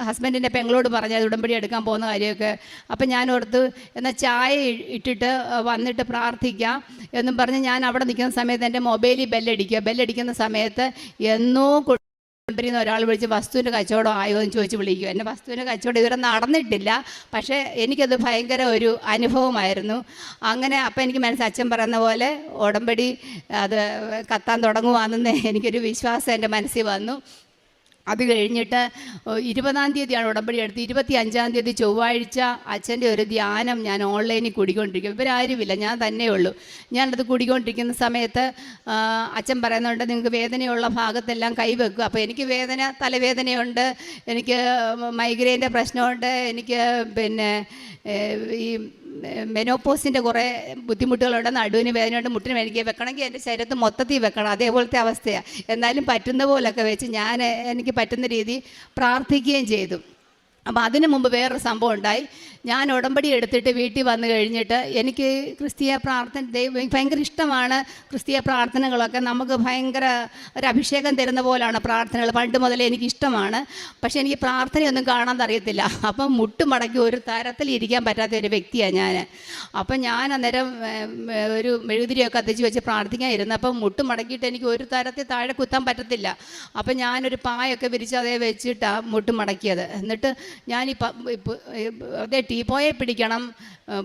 ഹസ്ബൻഡിൻ്റെ പെങ്ങളോട് പറഞ്ഞു അത് ഉടമ്പടി എടുക്കാൻ പോകുന്ന കാര്യമൊക്കെ. അപ്പം ഞാൻ ഓർത്ത് എന്നാൽ ചായ ഇട്ടിട്ട് വന്നിട്ട് പ്രാർത്ഥിക്കാം എന്നും പറഞ്ഞ് ഞാൻ അവിടെ നിൽക്കുന്ന സമയത്ത് എൻ്റെ മൊബൈലിൽ ബെല്ലടിക്കുന്ന സമയത്ത് എന്നോ കൊണ്ടിരുന്ന ഒരാൾ വിളിച്ച് വസ്തുവിൻ്റെ കച്ചവടം ആയോ എന്ന് ചോദിച്ച് വിളിക്കും. എൻ്റെ വസ്തുവിൻ്റെ കച്ചവടം ഇതുവരെ നടന്നിട്ടില്ല, പക്ഷേ എനിക്കത് ഭയങ്കര ഒരു അനുഭവമായിരുന്നു. അങ്ങനെ അപ്പം എനിക്ക് അച്ഛൻ പറയുന്ന പോലെ ഉടമ്പടി അത് കത്താൻ തുടങ്ങുവാണെന്ന് എനിക്കൊരു വിശ്വാസം എൻ്റെ മനസ്സിൽ വന്നു. അത് കഴിഞ്ഞിട്ട് 20-ാം തീയതിയാണ് ഉടമ്പടി എടുത്ത്. 25-ാം തീയതി ചൊവ്വാഴ്ച അച്ഛൻ്റെ ഒരു ധ്യാനം ഞാൻ ഓൺലൈനിൽ കൂടിക്കൊണ്ടിരിക്കും. ഇവരാരുമില്ല, ഞാൻ തന്നെ ഉള്ളൂ. ഞാനത് കൂടിക്കൊണ്ടിരിക്കുന്ന സമയത്ത് അച്ഛൻ പറയുന്നുണ്ട്, നിങ്ങൾക്ക് വേദനയുള്ള ഭാഗത്തെല്ലാം കൈവെക്കുക. അപ്പോൾ എനിക്ക് തലവേദനയുണ്ട്, എനിക്ക് മൈഗ്രെയിൻ്റെ പ്രശ്നമുണ്ട്, എനിക്ക് പിന്നെ ഈ മെനോപ്പോസിൻ്റെ കുറേ ബുദ്ധിമുട്ടുകളുണ്ട്, നടുവിന് വേദനയുണ്ട്, മുട്ടിന് വേദന വെക്കണമെങ്കിൽ എൻ്റെ ശരീരത്ത് മൊത്തത്തിൽ വെക്കണം, അതേപോലത്തെ അവസ്ഥയാണ്. എന്നാലും പറ്റുന്ന പോലൊക്കെ വെച്ച് എനിക്ക് പറ്റുന്ന രീതി പ്രാർത്ഥിക്കുകയും ചെയ്തു. അപ്പോൾ അതിനു മുമ്പ് വേറൊരു സംഭവം ഉണ്ടായി. ഞാൻ ഉടമ്പടി എടുത്തിട്ട് വീട്ടിൽ വന്നു കഴിഞ്ഞിട്ട് എനിക്ക് ക്രിസ്തീയ പ്രാർത്ഥന ഭയങ്കര ഇഷ്ടമാണ്. ക്രിസ്തീയ പ്രാർത്ഥനകളൊക്കെ നമുക്ക് ഭയങ്കര ഒരു അഭിഷേകം തരുന്ന പോലെയാണ് പ്രാർത്ഥനകൾ. പണ്ട് മുതലേ എനിക്കിഷ്ടമാണ്. പക്ഷേ എനിക്ക് പ്രാർത്ഥനയൊന്നും കാണാൻ അറിയത്തില്ല. അപ്പം മുട്ടുമടക്കി ഒരു തരത്തിൽ ഇരിക്കാൻ പറ്റാത്ത ഒരു വ്യക്തിയാണ് ഞാൻ. അപ്പം ഞാൻ അന്നേരം ഒരു മെഴുകുതിരിയൊക്കെ കത്തിച്ച് വെച്ച് പ്രാർത്ഥിക്കാൻ ഇരുന്നു. അപ്പം മുട്ടുമടക്കിയിട്ട് എനിക്ക് ഒരു തരത്തിൽ താഴെ കുത്താൻ പറ്റത്തില്ല. അപ്പം ഞാനൊരു പായൊക്കെ വിരിച്ച് അതേ വെച്ചിട്ടാണ് മുട്ടുമടക്കിയത്. എന്നിട്ട് ഞാൻ അതേ ടീപ്പോയെ പിടിക്കണം,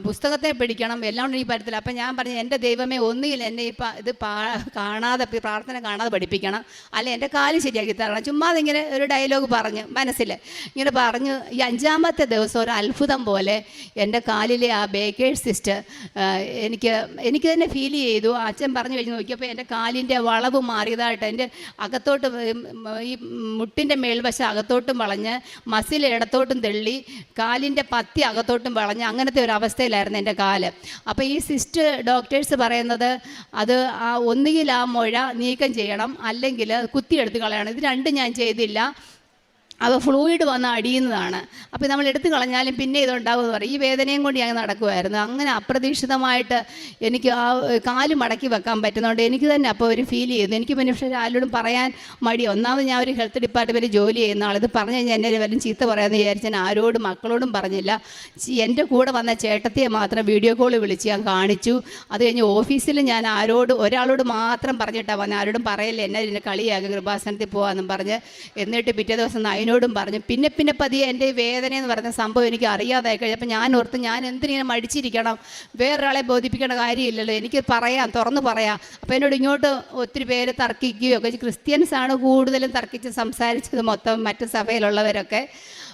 പുസ്തകത്തെ പിടിക്കണം, എല്ലാം കൊണ്ട് എനിക്ക് പറ്റത്തില്ല. അപ്പം ഞാൻ പറഞ്ഞു, എൻ്റെ ദൈവമേ, ഒന്നുകിൽ എന്നെ ഇത് പ്രാർത്ഥന കാണാതെ പഠിപ്പിക്കണം, അല്ലെ എൻ്റെ കാല് ശരിയാക്കി തരണം. ചുമ്മാ ഇങ്ങനെ ഒരു ഡയലോഗ് പറഞ്ഞ് മനസ്സിൽ ഇങ്ങനെ പറഞ്ഞു. ഈ 5-ാമത്തെ ദിവസം ഒരു അത്ഭുതം പോലെ എൻ്റെ കാലിലെ ആ ബേക്കേഴ്സ് സിസ്റ്റർ എനിക്ക് തന്നെ ഫീൽ ചെയ്തു. അച്ഛൻ പറഞ്ഞു കഴിഞ്ഞ് നോക്കിയപ്പോൾ എൻ്റെ കാലിൻ്റെ വളവ് മാറിയതായിട്ട്, എൻ്റെ അകത്തോട്ട് ഈ മുട്ടിൻ്റെ മേൽവശം അകത്തോട്ടും വളഞ്ഞ്, മസിൽ ഇടത്തോട്ടും തെള്ളി, കാലിൻ്റെ പത്തി അകത്തോട്ടും വളഞ്ഞ്, അങ്ങനത്തെ ഒരു അവസ്ഥയിലായിരുന്നു എൻ്റെ കാല്. അപ്പോൾ ഈ ഡോക്ടേഴ്സ് പറയുന്നത് അത് ഒന്നുകിൽ ആ മുഴ നീക്കം ചെയ്യണം, അല്ലെങ്കിൽ കുത്തിയെടുത്ത് കളയണം. ഇത് രണ്ടും ഞാൻ ചെയ്തില്ല. അവ ഫ്ലൂയിഡ് വന്ന് അടിയുന്നതാണ്. അപ്പോൾ നമ്മൾ എടുത്തു കളഞ്ഞാലും പിന്നെ ഇതുണ്ടാകുമെന്ന് പറയും. ഈ വേദനയും കൊണ്ട് ഞാൻ നടക്കുമായിരുന്നു. അങ്ങനെ അപ്രതീക്ഷിതമായിട്ട് എനിക്ക് ആ കാല് മടക്കി വെക്കാൻ പറ്റുന്നതുകൊണ്ട് എനിക്ക് തന്നെ അപ്പോൾ ഒരു ഫീൽ ചെയ്തു. എനിക്ക് പിന്നെ പക്ഷേ ആരോടും പറയാൻ മടി. ഒന്നാമത് ഞാൻ ഒരു ഹെൽത്ത് ഡിപ്പാർട്ട്മെൻറ്റിൽ ജോലി ചെയ്യുന്ന ആൾ. ഇത് പറഞ്ഞു കഴിഞ്ഞാൽ എന്നെ വല്ലതും ചീത്ത പറയാമെന്ന് വിചാരിച്ച് ഞാൻ ആരോടും മക്കളോടും പറഞ്ഞില്ല. എൻ്റെ കൂടെ വന്ന ചേട്ടത്തിയെ മാത്രം വീഡിയോ കോൾ വിളിച്ച് ഞാൻ കാണിച്ചു. അത് കഴിഞ്ഞ് ഓഫീസിൽ ഞാൻ ഒരാളോട് മാത്രം പറഞ്ഞിട്ടാണ് വന്നത്. ആരോടും പറയില്ല, എന്നെ ഇതിൻ്റെ കളിയാകും, കൃപാസനത്തിൽ പോകാമെന്നും പറഞ്ഞ്. എന്നിട്ട് പിറ്റേ ദിവസം 9 അമ്മേനോടും പറഞ്ഞു. പിന്നെ പിന്നെ പതിയെ എൻ്റെ വേദന എന്ന് പറയുന്ന സംഭവം എനിക്ക് അറിയാതായി കഴിഞ്ഞപ്പോൾ ഞാൻ ഓർത്ത്, ഞാൻ എന്തിനിങ്ങനെ മടിച്ചിരിക്കണം, വേറൊരാളെ ബോധിപ്പിക്കേണ്ട കാര്യമില്ലല്ലോ, എനിക്ക് പറയാം, തുറന്ന് പറയാം. അപ്പോൾ എന്നോട് ഇങ്ങോട്ട് ഒത്തിരി പേര് തർക്കിക്കുകയൊക്കെ, ക്രിസ്ത്യൻസാണ് കൂടുതലും തർക്കിച്ച് സംസാരിച്ചത് മൊത്തം, മറ്റ് സഭയിലുള്ളവരൊക്കെ.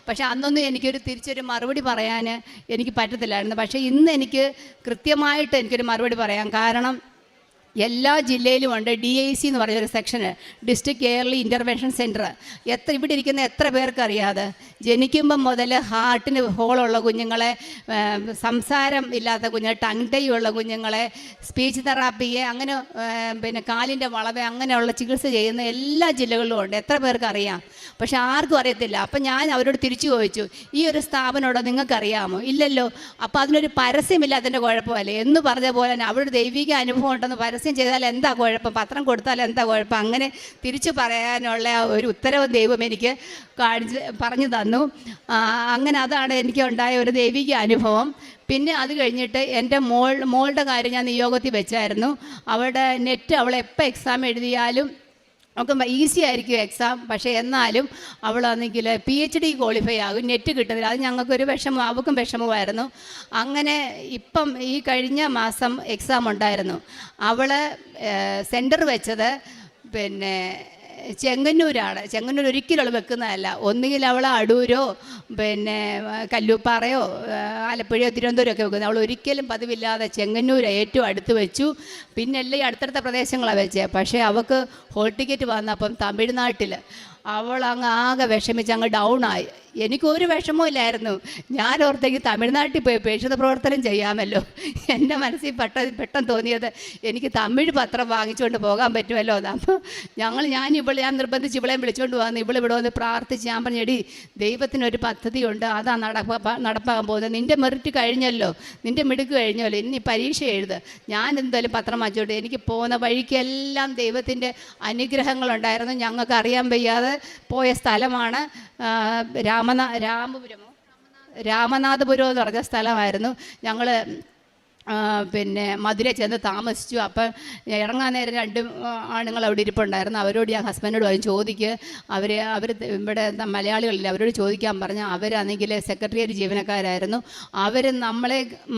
പക്ഷേ അന്നൊന്നും എനിക്കൊരു തിരിച്ചൊരു മറുപടി പറയാൻ എനിക്ക് പറ്റത്തില്ലായിരുന്നു. പക്ഷേ ഇന്ന് എനിക്ക് കൃത്യമായിട്ട് എനിക്കൊരു മറുപടി പറയാം. കാരണം എല്ലാ ജില്ലയിലും ഉണ്ട് DIC എന്ന് പറഞ്ഞൊരു സെക്ഷന്, ഡിസ്ട്രിക്ട് എയർലി ഇൻ്റർവെൻഷൻ സെൻറ്റർ. ഇവിടെ ഇരിക്കുന്ന എത്ര പേർക്ക് അറിയാതെ, ജനിക്കുമ്പം മുതൽ ഹാർട്ടിന് ഹോളുള്ള കുഞ്ഞുങ്ങളെ, സംസാരം ഇല്ലാത്ത കുഞ്ഞുങ്ങൾ, ടങ് ടൈ ഉള്ള കുഞ്ഞുങ്ങളെ, സ്പീച്ച് തെറാപ്പിയെ, അങ്ങനെ പിന്നെ കാലിൻ്റെ വളവ്, അങ്ങനെയുള്ള ചികിത്സ ചെയ്യുന്ന എല്ലാ ജില്ലകളിലും ഉണ്ട്. എത്ര പേർക്ക് അറിയാം? പക്ഷെ ആർക്കും അറിയത്തില്ല. അപ്പം ഞാൻ അവരോട് തിരിച്ചു ചോദിച്ചു, ഈ ഒരു സ്ഥാപനമോടോ നിങ്ങൾക്കറിയാമോ? ഇല്ലല്ലോ. അപ്പോൾ അതിനൊരു പരസ്യമില്ല, അതിൻ്റെ കുഴപ്പമല്ലേ എന്ന് പറഞ്ഞ പോലെ തന്നെ അവരുടെ ദൈവിക അനുഭവം ഉണ്ടെന്ന് പരസ്യം ചെയ്താൽ എന്താ കുഴപ്പം, പത്രം കൊടുത്താൽ എന്താ കുഴപ്പം, അങ്ങനെ തിരിച്ചു പറയാനുള്ള ഒരു ഉത്തരവ് ദൈവം എനിക്ക് പറഞ്ഞു തന്നു. അങ്ങനെ അതാണ് എനിക്ക് ഉണ്ടായ ഒരു ദൈവിക അനുഭവം. പിന്നെ അത് കഴിഞ്ഞിട്ട് എൻ്റെ മോളുടെ കാര്യം ഞാൻ നിയോഗത്തിൽ വെച്ചായിരുന്നു. അവളുടെ നെറ്റ്, അവൾ എപ്പോൾ എക്സാം എഴുതിയാലും ഒക്കെ ഈസി ആയിരിക്കും എക്സാം. പക്ഷേ എന്നാലും അവളാണെങ്കിൽ PhD ക്വാളിഫൈ ആകും, നെറ്റ് കിട്ടുന്നില്ല. അത് ഞങ്ങൾക്കൊരു വിഷമം, അവൾക്കും വിഷമമായിരുന്നു. അങ്ങനെ ഇപ്പം ഈ കഴിഞ്ഞ മാസം എക്സാം ഉണ്ടായിരുന്നു. അവൾ സെൻറ്റർ വെച്ചത് പിന്നെ ചെങ്ങന്നൂരാണ്. ചെങ്ങന്നൂർ ഒരിക്കലും വെക്കുന്നതല്ല. ഒന്നുകിൽ അവൾ അടൂരോ പിന്നെ കല്ലൂപ്പാറയോ ആലപ്പുഴയോ തിരുവനന്തപുരമൊക്കെ വെക്കുന്നത്. അവൾ ഒരിക്കലും പതിവില്ലാതെ ചെങ്ങന്നൂർ ഏറ്റവും അടുത്ത് വെച്ചു. പിന്നെ എല്ലാം ഈ അടുത്തടുത്ത പ്രദേശങ്ങളാണ് വെച്ചത്. പക്ഷേ അവൾക്ക് ഹോൾ ടിക്കറ്റ് വന്നപ്പം തമിഴ്നാട്ടിൽ അവൾ അങ്ങ് ആകെ വിഷമിച്ച് അങ്ങ് ഡൗണായി. എനിക്കൊരു വിഷമവും ഇല്ലായിരുന്നു. ഞാൻ ഓർത്തേക്ക് തമിഴ്നാട്ടിൽ പോയി പ്രേക്ഷിത പ്രവർത്തനം ചെയ്യാമല്ലോ. എൻ്റെ മനസ്സിൽ പെട്ടെന്ന് തോന്നിയത് എനിക്ക് തമിഴ് പത്രം വാങ്ങിച്ചുകൊണ്ട് പോകാൻ പറ്റുമല്ലോ എന്ന്. അപ്പോൾ ഞാൻ നിർബന്ധിച്ച് ഇവളെയും വിളിച്ചുകൊണ്ട് വന്നു. ഇവിടെ വന്ന് പ്രാർത്ഥിച്ച് ഞാൻ പറഞ്ഞെടി, ദൈവത്തിനൊരു പദ്ധതിയുണ്ട്, അതാ നടപ്പാക്കാൻ പോകുന്നത്. നിൻ്റെ മെറിറ്റ് കഴിഞ്ഞല്ലോ, നിൻ്റെ മിടുക്ക് കഴിഞ്ഞല്ലോ, ഇനി പരീക്ഷ എഴുത്. ഞാൻ എന്തായാലും പത്രം വാങ്ങിച്ചോണ്ട് എനിക്ക് പോകുന്ന വഴിക്കെല്ലാം ദൈവത്തിൻ്റെ അനുഗ്രഹങ്ങളുണ്ടായിരുന്നു. ഞങ്ങൾക്ക് അറിയാൻ വയ്യാതെ പോയ സ്ഥലമാണ് രാമനാഥപുരം എന്ന് പറഞ്ഞ സ്ഥലമായിരുന്നു. ഞങ്ങൾ പിന്നെ മധുര ചെന്ന് താമസിച്ചു. അപ്പം ഇറങ്ങാൻ നേരം 2 ആണുങ്ങൾ അവിടെ ഇരിപ്പുണ്ടായിരുന്നു. അവരോട് ഞാൻ ഹസ്ബൻഡിനോട് പോയി ചോദിക്കുക, അവർ ഇവിടെ മലയാളികളില്ല, അവരോട് ചോദിക്കാൻ പറഞ്ഞാൽ അവരാണെങ്കിൽ സെക്രട്ടേറിയറ്റ് ജീവനക്കാരായിരുന്നു. അവർ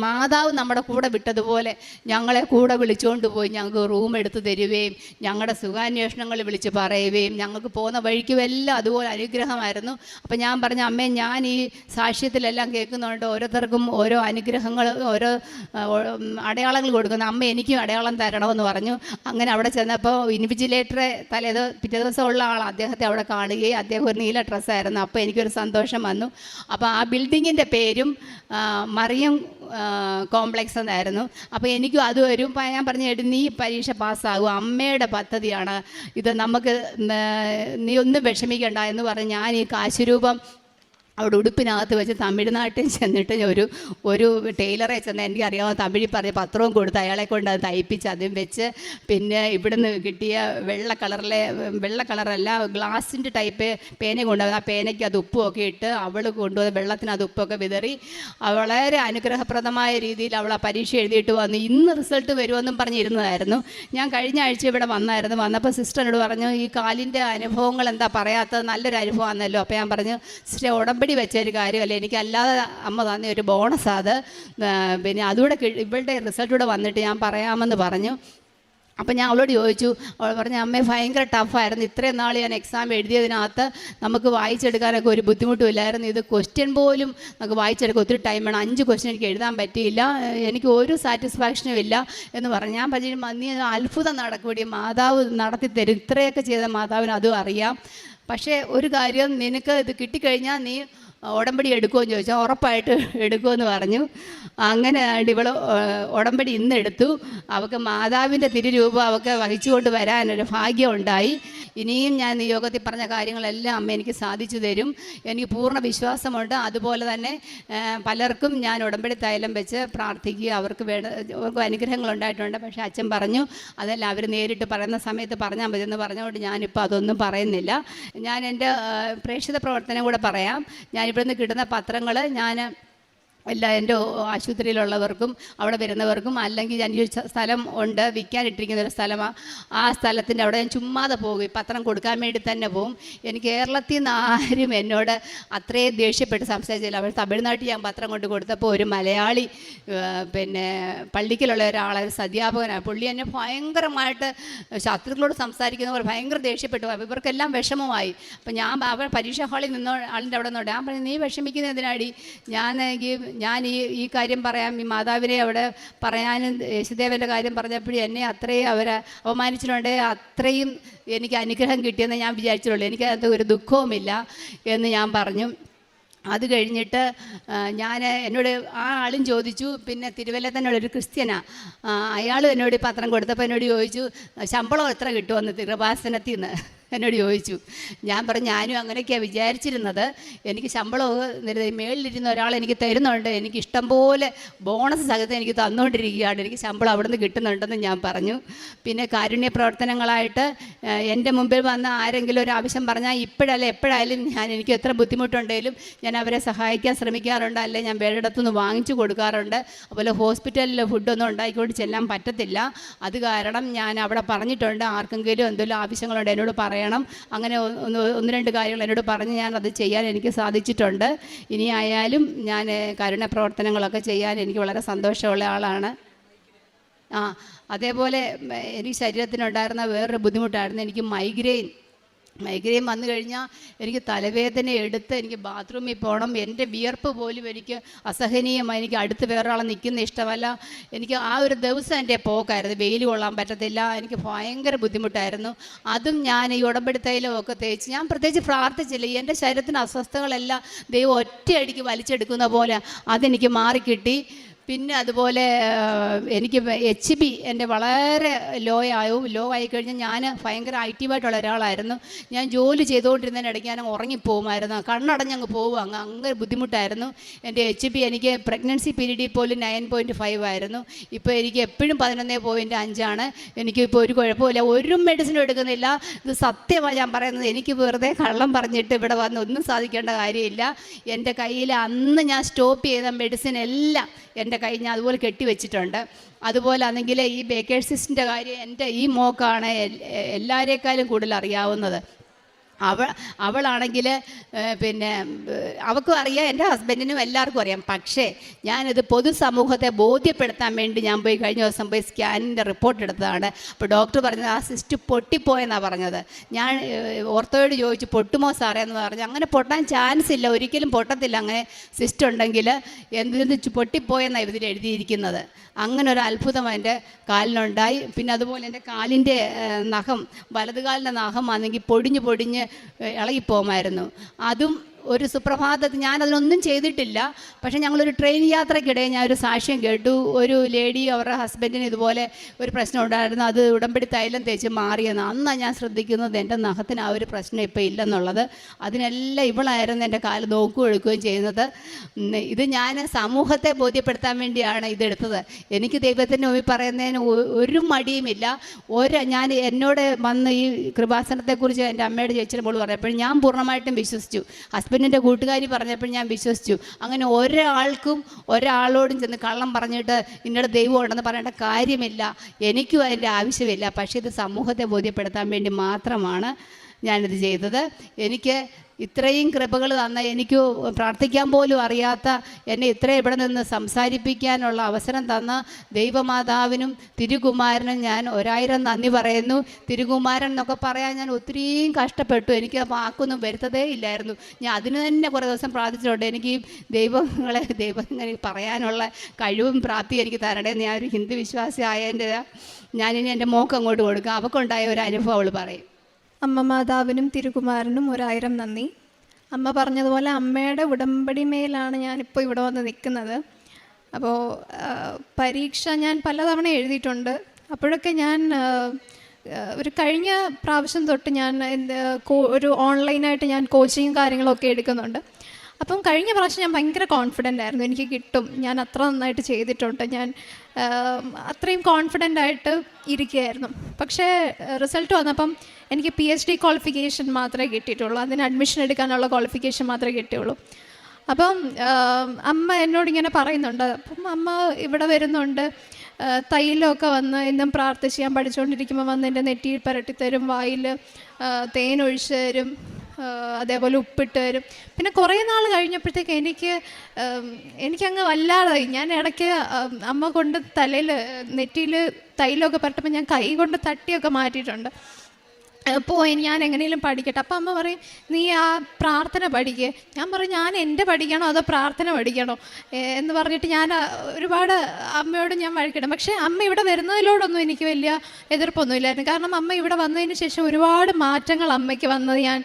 മാതാവ് നമ്മുടെ കൂടെ വിട്ടതുപോലെ ഞങ്ങളെ കൂടെ വിളിച്ചുകൊണ്ട് പോയി ഞങ്ങൾക്ക് റൂം എടുത്ത് തരുകയും ഞങ്ങളുടെ സുഖാന്വേഷണങ്ങൾ വിളിച്ച് പറയുകയും ഞങ്ങൾക്ക് പോകുന്ന വഴിക്കും എല്ലാം അതുപോലെ അനുഗ്രഹമായിരുന്നു. അപ്പം ഞാൻ പറഞ്ഞ അമ്മേ, ഞാൻ ഈ സാക്ഷ്യത്തിലെല്ലാം കേൾക്കുന്നുണ്ട്, ഓരോരുത്തർക്കും ഓരോ അനുഗ്രഹങ്ങൾ, ഓരോ അടയാളങ്ങൾ കൊടുക്കുന്നു. അമ്മ എനിക്കും അടയാളം തരണമെന്ന് പറഞ്ഞു. അങ്ങനെ അവിടെ ചെന്നപ്പോൾ ഇൻവിജിലേറ്ററെ പിറ്റേ ദിവസം ഉള്ള ആൾ അദ്ദേഹത്തെ അവിടെ കാണുകയും അദ്ദേഹം ഒരു നീല ഡ്രസ്സായിരുന്നു. അപ്പോൾ എനിക്കൊരു സന്തോഷം വന്നു. അപ്പോൾ ആ ബിൽഡിങ്ങിൻ്റെ പേരും മറിയം കോംപ്ലക്സ് എന്നായിരുന്നു. അപ്പോൾ എനിക്കും അത് വരും. ഞാൻ പറഞ്ഞു, നീ പരീക്ഷ പാസ്സാകും, അമ്മയുടെ പദ്ധതിയാണ് ഇത്, നമുക്ക് നീ ഒന്നും വിഷമിക്കണ്ട എന്ന് പറഞ്ഞ് ഞാൻ ഈ കാശുരൂപം അവിടെ ഉടുപ്പിനകത്ത് വെച്ച് തമിഴ്നാട്ടിൽ ചെന്നിട്ട് ഒരു ടൈലറെ ചെന്ന് എനിക്കറിയാവുന്ന തമിഴിൽ പറഞ്ഞ പത്രവും കൊടുത്ത് അയാളെ കൊണ്ട് അത് തയ്പ്പിച്ച് അതും വെച്ച്, പിന്നെ ഇവിടുന്ന് കിട്ടിയ വെള്ള കളറല്ല ഗ്ലാസിൻ്റെ ടൈപ്പ് പേന കൊണ്ടുവന്ന് ആ പേനയ്ക്ക് അത് ഉപ്പുമൊക്കെ ഇട്ട് അവൾ കൊണ്ടുവന്ന് വെള്ളത്തിന് അത് ഉപ്പൊക്കെ വിതറി വളരെ അനുഗ്രഹപ്രദമായ രീതിയിൽ അവൾ ആ പരീക്ഷ എഴുതിയിട്ട് വന്നു. ഇന്ന് റിസൾട്ട് വരുമെന്നും പറഞ്ഞിരുന്നതായിരുന്നു. ഞാൻ കഴിഞ്ഞ ആഴ്ച ഇവിടെ വന്നപ്പോൾ സിസ്റ്ററിനോട് പറഞ്ഞു, ഈ കാലിൻ്റെ അനുഭവങ്ങൾ എന്താ പറയാത്തത്, നല്ലൊരു അനുഭവമാണല്ലോ. അപ്പോൾ ഞാൻ പറഞ്ഞു, സിസ്റ്റർ ഉടമ്പടി വെച്ചൊരു കാര്യമല്ല, എനിക്കല്ലാതെ അമ്മ തന്നെ ഒരു ബോണസ് അത്, പിന്നെ അതുകൂടെ ഇവളുടെ റിസൾട്ടൂടെ വന്നിട്ട് ഞാൻ പറയാമെന്ന് പറഞ്ഞു. അപ്പം ഞാൻ അവളോട് ചോദിച്ചു. അവൾ പറഞ്ഞു, അമ്മേ ഭയങ്കര ടഫായിരുന്നു, ഇത്രയും നാൾ ഞാൻ എക്സാം എഴുതിയതിനകത്ത് നമുക്ക് വായിച്ചെടുക്കാനൊക്കെ ഒരു ബുദ്ധിമുട്ടുമില്ലായിരുന്നു. ഇത് ക്വസ്റ്റ്യൻ പോലും നമുക്ക് വായിച്ചെടുക്കാൻ ഒത്തിരി ടൈം വേണം, 5 ക്വസ്റ്റ്യൻ എനിക്ക് എഴുതാൻ പറ്റിയില്ല, എനിക്ക് ഒരു സാറ്റിസ്ഫാക്ഷനും ഇല്ല എന്ന് പറഞ്ഞു. ഞാൻ പറഞ്ഞു, നീ അത്ഭുതം നടക്കൂടി, മാതാവ് നടത്തി തരും, ഇത്രയൊക്കെ ചെയ്ത മാതാവിന് അതും അറിയാം. പക്ഷേ ഒരു കാര്യം, നിനക്ക് ഇത് കിട്ടിക്കഴിഞ്ഞാൽ നീ ഉടമ്പടി എടുക്കുമെന്ന് ചോദിച്ചാൽ ഉറപ്പായിട്ട് എടുക്കുമെന്ന് പറഞ്ഞു. അങ്ങനെ ഇവൾ ഉടമ്പടി ഇന്ന് എടുത്തു. അവൾക്ക് മാതാവിൻ്റെ തിരുരൂപം അവൾക്ക് വഹിച്ചുകൊണ്ട് വരാനൊരു ഭാഗ്യം ഉണ്ടായി. ഇനിയും ഞാൻ നിയോഗത്തിൽ പറഞ്ഞ കാര്യങ്ങളെല്ലാം അമ്മ എനിക്ക് സാധിച്ചു തരും, എനിക്ക് പൂർണ്ണ വിശ്വാസമുണ്ട്. അതുപോലെ തന്നെ പലർക്കും ഞാൻ ഉടമ്പടി തൈലം വെച്ച് പ്രാർത്ഥിക്കുക, അവർക്ക് അനുഗ്രഹങ്ങൾ ഉണ്ടായിട്ടുണ്ട്. പക്ഷേ അച്ഛൻ പറഞ്ഞു അതെല്ലാം അവർ നേരിട്ട് പറയുന്ന സമയത്ത് പറഞ്ഞാൽ മതി എന്ന് പറഞ്ഞുകൊണ്ട് ഞാനിപ്പോൾ അതൊന്നും പറയുന്നില്ല. ഞാൻ എൻ്റെ പ്രേക്ഷിത പ്രവർത്തനം കൂടെ പറയാം. ഞാനിവിടുന്ന് കിട്ടുന്ന പത്രങ്ങൾ ഞാൻ എൻ്റെ ആശുപത്രിയിലുള്ളവർക്കും അവിടെ വരുന്നവർക്കും, അല്ലെങ്കിൽ ഞാൻ ഈ സ്ഥലം ഉണ്ട് വിൽക്കാനിട്ടിരിക്കുന്ന ഒരു സ്ഥലമാണ്, ആ സ്ഥലത്തിൻ്റെ അവിടെ ഞാൻ ചുമ്മാതെ പോകും, പത്രം കൊടുക്കാൻ വേണ്ടി തന്നെ പോകും. എനിക്ക് കേരളത്തിൽ നിന്ന് ആരും എന്നോട് അത്രയും ദേഷ്യപ്പെട്ട് സംസാരിച്ചില്ല. അവർ തമിഴ്നാട്ടിൽ ഞാൻ പത്രം കൊണ്ട് കൊടുത്തപ്പോൾ ഒരു മലയാളി പിന്നെ പള്ളിക്കലുള്ള ഒരാളെ അധ്യാപകനാണ്, പുള്ളി എന്നെ ഭയങ്കരമായിട്ട് ശത്രുക്കളോട് സംസാരിക്കുന്ന പോലെ ഭയങ്കര ദേഷ്യപ്പെട്ടു. ഇവർക്കെല്ലാം വിഷമമായി. അപ്പം അവർ പരീക്ഷാ ഹാളിൽ നിന്നോ ആളിൻ്റെ അവിടെ നിന്നോട് ഞാൻ പറഞ്ഞു, നീ വിഷമിക്കുന്ന എന്തിനാടി, ഞാൻ ഈ കാര്യം പറയാം, ഈ മാതാവിനെ അവിടെ പറയാനും യേശുദേവൻ്റെ കാര്യം പറഞ്ഞപ്പോഴും എന്നെ അത്രയും അവരെ അവമാനിച്ചിട്ടുണ്ട്, അത്രയും എനിക്ക് അനുഗ്രഹം കിട്ടിയെന്ന് ഞാൻ വിചാരിച്ചിട്ടുള്ളൂ, എനിക്കതിനകത്ത് ഒരു ദുഃഖവുമില്ല എന്ന് ഞാൻ പറഞ്ഞു. അത് കഴിഞ്ഞിട്ട് എന്നോട് ആ ആളും ചോദിച്ചു, പിന്നെ തിരുവല്ല തന്നെ ഒരു ക്രിസ്ത്യനാണ്, അയാളും എന്നോട് പത്രം കൊടുത്തപ്പോൾ എന്നോട് ചോദിച്ചു, ശമ്പളം എത്ര കിട്ടുമെന്ന് കൃപാസനത്തിൽ നിന്ന് എന്നോട് ചോദിച്ചു. ഞാൻ പറഞ്ഞു, ഞാനും അങ്ങനെയൊക്കെയാണ് വിചാരിച്ചിരുന്നത്, എനിക്ക് ശമ്പളമൊക്കെ മേളിലിരുന്ന ഒരാൾ എനിക്ക് തരുന്നുണ്ട്, എനിക്ക് ഇഷ്ടം പോലെ ബോണസ് സഹിതം എനിക്ക് തന്നുകൊണ്ടിരിക്കുകയാണ്, എനിക്ക് ശമ്പളം അവിടെ നിന്ന് കിട്ടുന്നുണ്ടെന്ന് ഞാൻ പറഞ്ഞു. പിന്നെ കാരുണ്യ പ്രവർത്തനങ്ങളായിട്ട് എൻ്റെ മുമ്പിൽ വന്ന ആരെങ്കിലും ഒരു ആവശ്യം പറഞ്ഞാൽ ഇപ്പോഴല്ല എപ്പോഴായാലും എനിക്ക് എത്ര ബുദ്ധിമുട്ടുണ്ടെങ്കിലും ഞാൻ അവരെ സഹായിക്കാൻ ശ്രമിക്കാറുണ്ട്, അല്ലെങ്കിൽ ഞാൻ വേറെയിടത്തുനിന്ന് വാങ്ങിച്ചു കൊടുക്കാറുണ്ട്. അതുപോലെ ഹോസ്പിറ്റലിൽ ഫുഡൊന്നും ഉണ്ടാക്കിക്കൊണ്ട് ചെല്ലാൻ പറ്റത്തില്ല, അത് കാരണം ഞാൻ അവിടെ പറഞ്ഞിട്ടുണ്ട്, ആർക്കെങ്കിലും എന്തെങ്കിലും ആവശ്യങ്ങളുണ്ട് എന്നോട് പറയണം. അങ്ങനെ ഒന്ന് രണ്ട് കാര്യങ്ങൾ എന്നോട് പറഞ്ഞ് ഞാൻ അത് ചെയ്യാൻ എനിക്ക് സാധിച്ചിട്ടുണ്ട്. ഇനി ആയാലും ഞാൻ കരുണ പ്രവർത്തനങ്ങളൊക്കെ ചെയ്യാൻ എനിക്ക് വളരെ സന്തോഷമുള്ള ആളാണ്. അതേപോലെ എനിക്ക് ശരീരത്തിനുണ്ടായിരുന്ന വേറൊരു ബുദ്ധിമുട്ടായിരുന്നു, എനിക്ക് മൈഗ്രെയിൻ വന്നു കഴിഞ്ഞാൽ എനിക്ക് തലവേദന എടുത്ത് എനിക്ക് ബാത്റൂമിൽ പോകണം, എൻ്റെ വിയർപ്പ് പോലും എനിക്ക് അസഹനീയമായി, എനിക്ക് അടുത്ത് വേറൊരാളെ നിൽക്കുന്ന ഇഷ്ടമല്ല, എനിക്ക് ആ ഒരു ദിവസം എൻ്റെ പോക്കായിരുന്നു, വെയിൽ കൊള്ളാൻ പറ്റത്തില്ല, എനിക്ക് ഭയങ്കര ബുദ്ധിമുട്ടായിരുന്നു. അതും ഞാൻ ഈ ഉടമ്പടി തൈലമൊക്കെ തേച്ച് ഞാൻ പ്രത്യേകിച്ച് പ്രാർത്ഥിച്ചില്ല, എൻ്റെ ശരീരത്തിന് അസ്വസ്ഥതകളെല്ലാം ദൈവം ഒറ്റയടിക്ക് വലിച്ചെടുക്കുന്ന പോലെ അതെനിക്ക് മാറിക്കിട്ടി. പിന്നെ അതുപോലെ എനിക്ക് HP എൻ്റെ വളരെ ലോ ആയിക്കഴിഞ്ഞാൽ ഞാൻ ഭയങ്കര ആക്റ്റീവായിട്ടുള്ള ഒരാളായിരുന്നു. ഞാൻ ജോലി ചെയ്തുകൊണ്ടിരുന്നതിനിടയ്ക്ക് ഞാൻ ഉറങ്ങിപ്പോകുമായിരുന്നു, കണ്ണടഞ്ഞങ്ങ് പോകും, അങ്ങനെ ബുദ്ധിമുട്ടായിരുന്നു. എൻ്റെ HP എനിക്ക് പ്രഗ്നൻസി പീരീഡിൽ പോലും 9.5 ആയിരുന്നു. ഇപ്പോൾ എനിക്ക് എപ്പോഴും 11.5 എനിക്കിപ്പോൾ ഒരു കുഴപ്പമില്ല, ഒരു മെഡിസിനും എടുക്കുന്നില്ല. ഇത് സത്യമാണ് ഞാൻ പറയുന്നത്, എനിക്ക് വെറുതെ കള്ളം പറഞ്ഞിട്ട് ഇവിടെ വന്ന് ഒന്നും സാധിക്കേണ്ട കാര്യമില്ല. എൻ്റെ കയ്യിൽ അന്ന് ഞാൻ സ്റ്റോപ്പ് ചെയ്ത മെഡിസിൻ എല്ലാം എൻ്റെ കൈ ഞാൻ അതുപോലെ കെട്ടിവെച്ചിട്ടുണ്ട്. അതുപോലെ ആണെങ്കിൽ ഈ ബേക്കേഴ്സിൻ്റെ കാര്യം എൻ്റെ ഈ മോക്കാണ് എല്ലാവരേക്കാളും കൂടുതൽ അറിയാവുന്നത്. അവളാണെങ്കിൽ പിന്നെ അവൾക്കും അറിയാം, എൻ്റെ ഹസ്ബൻഡിനും എല്ലാവർക്കും അറിയാം. പക്ഷേ ഞാനിത് പൊതുസമൂഹത്തെ ബോധ്യപ്പെടുത്താൻ വേണ്ടി ഞാൻ കഴിഞ്ഞ ദിവസം പോയി സ്കാനിൻ്റെ റിപ്പോർട്ട് എടുത്തതാണ്. അപ്പോൾ ഡോക്ടർ പറഞ്ഞത് ആ സിസ്റ്റ് പൊട്ടിപ്പോയെന്നാണ് പറഞ്ഞത്. ഞാൻ ഓർത്തോയോട് ചോദിച്ചു, പൊട്ടുമോ സാറേ എന്ന് പറഞ്ഞു. അങ്ങനെ പൊട്ടാൻ ചാൻസ് ഇല്ല, ഒരിക്കലും പൊട്ടത്തില്ല, അങ്ങനെ സിസ്റ്റ് ഉണ്ടെങ്കിൽ എന്തിന് പൊട്ടിപ്പോയെന്നാണ് ഇതിൽ എഴുതിയിരിക്കുന്നത്. അങ്ങനെ ഒരു അത്ഭുതം എൻ്റെ കാലിനുണ്ടായി. പിന്നെ അതുപോലെ എൻ്റെ കാലിൻ്റെ നഖം, വലതുകാലിൻ്റെ നഖം ആണെങ്കിൽ പൊടിഞ്ഞ് ഇളകിപ്പോമായിരുന്നു. അതും ഒരു സുപ്രഭാതത്തിൽ ഞാനതിനൊന്നും ചെയ്തിട്ടില്ല. പക്ഷേ ഞങ്ങളൊരു ട്രെയിൻ യാത്രയ്ക്കിടെ ഞാൻ ഒരു സാക്ഷ്യം കേട്ടു. ഒരു ലേഡി അവരുടെ ഹസ്ബൻഡിന് ഇതുപോലെ ഒരു പ്രശ്നം ഉണ്ടായിരുന്നു, അത് ഉടമ്പടി തൈലം തേച്ച് മാറിയെന്ന്. അന്നാണ് ഞാൻ ശ്രദ്ധിക്കുന്നത് എൻ്റെ നഖത്തിന് ആ ഒരു പ്രശ്നം ഇപ്പോൾ ഇല്ലെന്നുള്ളത്. അതിനെല്ലാം ഇവളായിരുന്നു എൻ്റെ കാല് നോക്കുകയും എടുക്കുകയും ചെയ്യുന്നത്. ഇത് ഞാൻ സമൂഹത്തെ ബോധ്യപ്പെടുത്താൻ വേണ്ടിയാണ് ഇതെടുത്തത്. എനിക്ക് ദൈവത്തിൻ്റെ മുമ്പിൽ പറയുന്നതിന് ഒരു മടിയുമില്ല. ഞാൻ എന്നോട് വന്ന് ഈ കൃപാസനത്തെക്കുറിച്ച് എൻ്റെ അമ്മയുടെ ചേച്ചിയുടെ മോള് പറഞ്ഞപ്പോൾ ഞാൻ പൂർണ്ണമായിട്ടും വിശ്വസിച്ചു. ഹസ്ബൻഡിൻ്റെ കൂട്ടുകാരി പറഞ്ഞപ്പോൾ ഞാൻ വിശ്വസിച്ചു. അങ്ങനെ ഒരാളോടും ചെന്ന് കള്ളം പറഞ്ഞിട്ട് ഇന്നയുടെ ദൈവം ഉണ്ടെന്ന് പറയേണ്ട കാര്യമില്ല, എനിക്കും അതിൻ്റെ ആവശ്യമില്ല. പക്ഷേ ഇത് സമൂഹത്തെ ബോധ്യപ്പെടുത്താൻ വേണ്ടി മാത്രമാണ് ഞാനിത് ചെയ്തത്. എനിക്ക് ഇത്രയും കൃപകൾ തന്ന, എനിക്ക് പ്രാർത്ഥിക്കാൻ പോലും അറിയാത്ത എന്നെ ഇത്രയും ഇവിടെ നിന്ന് സംസാരിപ്പിക്കാനുള്ള അവസരം തന്ന ദൈവമാതാവിനും തിരുകുമാരനും ഞാൻ 1000 നന്ദി പറയുന്നു. തിരുകുമാരൻ എന്നൊക്കെ പറയാൻ ഞാൻ ഒത്തിരിയും കഷ്ടപ്പെട്ടു, എനിക്ക് വാക്കൊന്നും വരുത്തതേ ഇല്ലായിരുന്നു. ഞാൻ അതിന് തന്നെ കുറേ ദിവസം പ്രാർത്ഥിച്ചിട്ടുണ്ട്. എനിക്ക് ദൈവം ഇങ്ങനെ പറയാനുള്ള കഴിവും പ്രാപ്തിയും എനിക്ക് തരണേന്ന്. ഞാനൊരു ഹിന്ദു വിശ്വാസി ആയതിൻ്റെ ഞാനിനി എൻ്റെ മോക്ക് അങ്ങോട്ട് കൊടുക്കാം. അവൾക്കുണ്ടായ ഒരു അനുഭവം അവൾ പറയും. അമ്മ മാതാവിനും തിരുകുമാരനും 1000 നന്ദി. അമ്മ പറഞ്ഞതുപോലെ അമ്മയുടെ ഉടമ്പടി മേലാണ് ഞാനിപ്പോൾ ഇവിടെ വന്ന് നിൽക്കുന്നത്. അപ്പോൾ പരീക്ഷ ഞാൻ പലതവണ എഴുതിയിട്ടുണ്ട്. അപ്പോഴൊക്കെ ഞാൻ ഒരു കഴിഞ്ഞ പ്രാവശ്യം തൊട്ട് ഞാൻ ഒരു ഓൺലൈനായിട്ട് ഞാൻ കോച്ചിങ് കാര്യങ്ങളൊക്കെ എടുക്കുന്നുണ്ട്. അപ്പം കഴിഞ്ഞ പ്രാവശ്യം ഞാൻ ഭയങ്കര കോൺഫിഡൻ്റ് ആയിരുന്നു, എനിക്ക് കിട്ടും, ഞാൻ അത്ര നന്നായിട്ട് ചെയ്തിട്ടുണ്ട്, ഞാൻ അത്രയും കോൺഫിഡൻ്റ് ആയിട്ട് ഇരിക്കുകയായിരുന്നു. പക്ഷേ റിസൾട്ട് വന്നപ്പം എനിക്ക് PhD ക്വാളിഫിക്കേഷൻ മാത്രമേ കിട്ടിയിട്ടുള്ളൂ, അതിന് അഡ്മിഷൻ എടുക്കാനുള്ള ക്വാളിഫിക്കേഷൻ മാത്രമേ കിട്ടിയുള്ളൂ. അപ്പം അമ്മ എന്നോടിങ്ങനെ പറയുന്നുണ്ട്. അപ്പം അമ്മ ഇവിടെ വരുന്നുണ്ട്, തൈലമൊക്കെ വന്ന് എന്നും പ്രാർത്ഥിച്ച് ഞാൻ പഠിച്ചുകൊണ്ടിരിക്കുമ്പോൾ വന്ന് എൻ്റെ നെറ്റിയിൽ പുരട്ടിത്തരും, വായിൽ തേനൊഴിച്ച് തരും, അതേപോലെ ഉപ്പിട്ട് തരും. പിന്നെ കുറേ നാൾ കഴിഞ്ഞപ്പോഴത്തേക്ക് എനിക്കങ്ങ് വല്ലാതായി. ഞാൻ ഇടയ്ക്ക് അമ്മ കൊണ്ട് തലയിൽ നെറ്റിയിൽ തൈലമൊക്കെ പുരട്ടുമ്പോൾ ഞാൻ കൈ കൊണ്ട് തട്ടിയൊക്കെ മാറ്റിയിട്ടുണ്ട്. പോയി ഞാൻ എങ്ങനെയും പഠിക്കട്ടെ. അപ്പം അമ്മ പറയും, നീ ആ പ്രാർത്ഥന പഠിക്കുക. ഞാൻ പറയും, ഞാൻ എൻ്റെ പഠിക്കണോ അതോ പ്രാർത്ഥന പഠിക്കണോ എന്ന് പറഞ്ഞിട്ട് ഞാൻ ഒരുപാട് അമ്മയോട് ഞാൻ വഴക്കിടും. പക്ഷേ അമ്മ ഇവിടെ വരുന്നതിലോടൊന്നും എനിക്ക് വലിയ എതിർപ്പൊന്നുമില്ലായിരുന്നു. കാരണം അമ്മ ഇവിടെ വന്നതിന് ശേഷം ഒരുപാട് മാറ്റങ്ങൾ അമ്മയ്ക്ക് വന്നത് ഞാൻ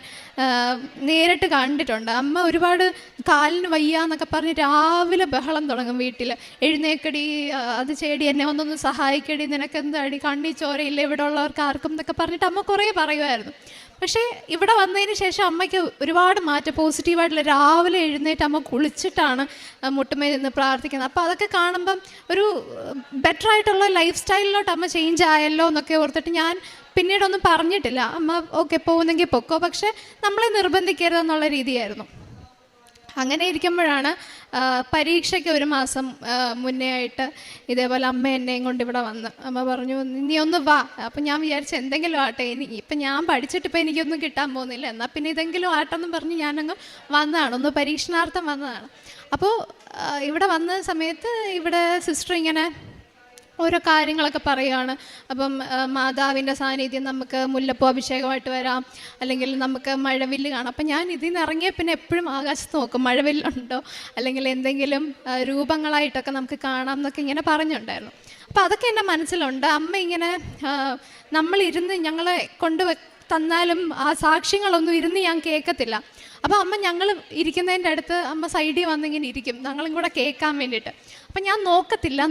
നേരിട്ട് കണ്ടിട്ടുണ്ട്. അമ്മ ഒരുപാട് കാലിന് വയ്യ എന്നൊക്കെ പറഞ്ഞ് രാവിലെ ബഹളം തുടങ്ങും വീട്ടിൽ. എഴുന്നേക്കടി, അത് ചേടി, എന്നെ ഒന്നൊന്ന് സഹായിക്കടി, നിനക്ക് എന്താടി കണ്ണി ചോരയില്ല ഇവിടെ ഉള്ളവർക്ക് ആർക്കും എന്നൊക്കെ പറഞ്ഞിട്ട് അമ്മ കുറേ പറയുമായിരുന്നു. പക്ഷേ ഇവിടെ വന്നതിന് ശേഷം അമ്മയ്ക്ക് ഒരുപാട് മാറ്റം പോസിറ്റീവായിട്ടുള്ള. രാവിലെ എഴുന്നേറ്റ് അമ്മ കുളിച്ചിട്ടാണ് മുട്ടുമേൽ നിന്ന് പ്രാർത്ഥിക്കുന്നത്. അപ്പോൾ അതൊക്കെ കാണുമ്പം ഒരു ബെറ്റർ ആയിട്ടുള്ള ലൈഫ് സ്റ്റൈലിലോട്ട് അമ്മ ചേഞ്ച് ആയല്ലോ എന്നൊക്കെ ഓർത്തിട്ട് ഞാൻ പിന്നീടൊന്നും പറഞ്ഞിട്ടില്ല. അമ്മ ഓക്കെ പോകുന്നെങ്കിൽ പൊക്കോ, പക്ഷെ നമ്മളെ നിർബന്ധിക്കരുതെന്നുള്ള രീതിയായിരുന്നു. അങ്ങനെ ഇരിക്കുമ്പോഴാണ് പരീക്ഷയ്ക്ക് ഒരു മാസം മുന്നേ ആയിട്ട് ഇതേപോലെ അമ്മ എന്നെയും കൊണ്ട് ഇവിടെ വന്ന് അമ്മ പറഞ്ഞു, നീ ഒന്ന് വാ. അപ്പം ഞാൻ വിചാരിച്ചു എന്തെങ്കിലും ആട്ടെ, ഇപ്പം ഞാൻ പഠിച്ചിട്ടിപ്പോൾ എനിക്കൊന്നും കിട്ടാൻ പോകുന്നില്ല, എന്നാൽ പിന്നെ ഇതെങ്കിലും ആട്ടെന്നും പറഞ്ഞ് ഞാനങ്ങ് വന്നതാണ്, ഒന്ന് പരീക്ഷണാർത്ഥം വന്നതാണ്. അപ്പോൾ ഇവിടെ വന്ന സമയത്ത് ഇവിടെ സിസ്റ്റർ ഇങ്ങനെ ഓരോ കാര്യങ്ങളൊക്കെ പറയുകയാണ്. അപ്പം മാതാവിൻ്റെ സാന്നിധ്യം, നമുക്ക് മുല്ലപ്പൂ അഭിഷേകമായിട്ട് വരാം, അല്ലെങ്കിൽ നമുക്ക് മഴവില്ല് കാണാം. അപ്പം ഞാൻ ഇതിൽ നിന്ന് ഇറങ്ങിയ പിന്നെ എപ്പോഴും ആകാശത്ത് നോക്കും, മഴവില്ലുണ്ടോ അല്ലെങ്കിൽ എന്തെങ്കിലും രൂപങ്ങളായിട്ടൊക്കെ നമുക്ക് കാണാം എന്നൊക്കെ ഇങ്ങനെ പറഞ്ഞിട്ടുണ്ടായിരുന്നു. അപ്പോൾ അതൊക്കെ എൻ്റെ മനസ്സിലുണ്ട്. അമ്മ ഇങ്ങനെ നമ്മളിരുന്ന് ഞങ്ങളെ തന്നാലും ആ സാക്ഷ്യങ്ങളൊന്നും ഇരുന്ന് ഞാൻ കേൾക്കത്തില്ല. അപ്പോൾ അമ്മ ഞങ്ങൾ ഇരിക്കുന്നതിൻ്റെ അടുത്ത് അമ്മ സൈഡിൽ വന്നിങ്ങനെ ഇരിക്കും, ഞങ്ങളും കൂടെ കേൾക്കാൻ വേണ്ടിയിട്ട്. അപ്പം ഞാൻ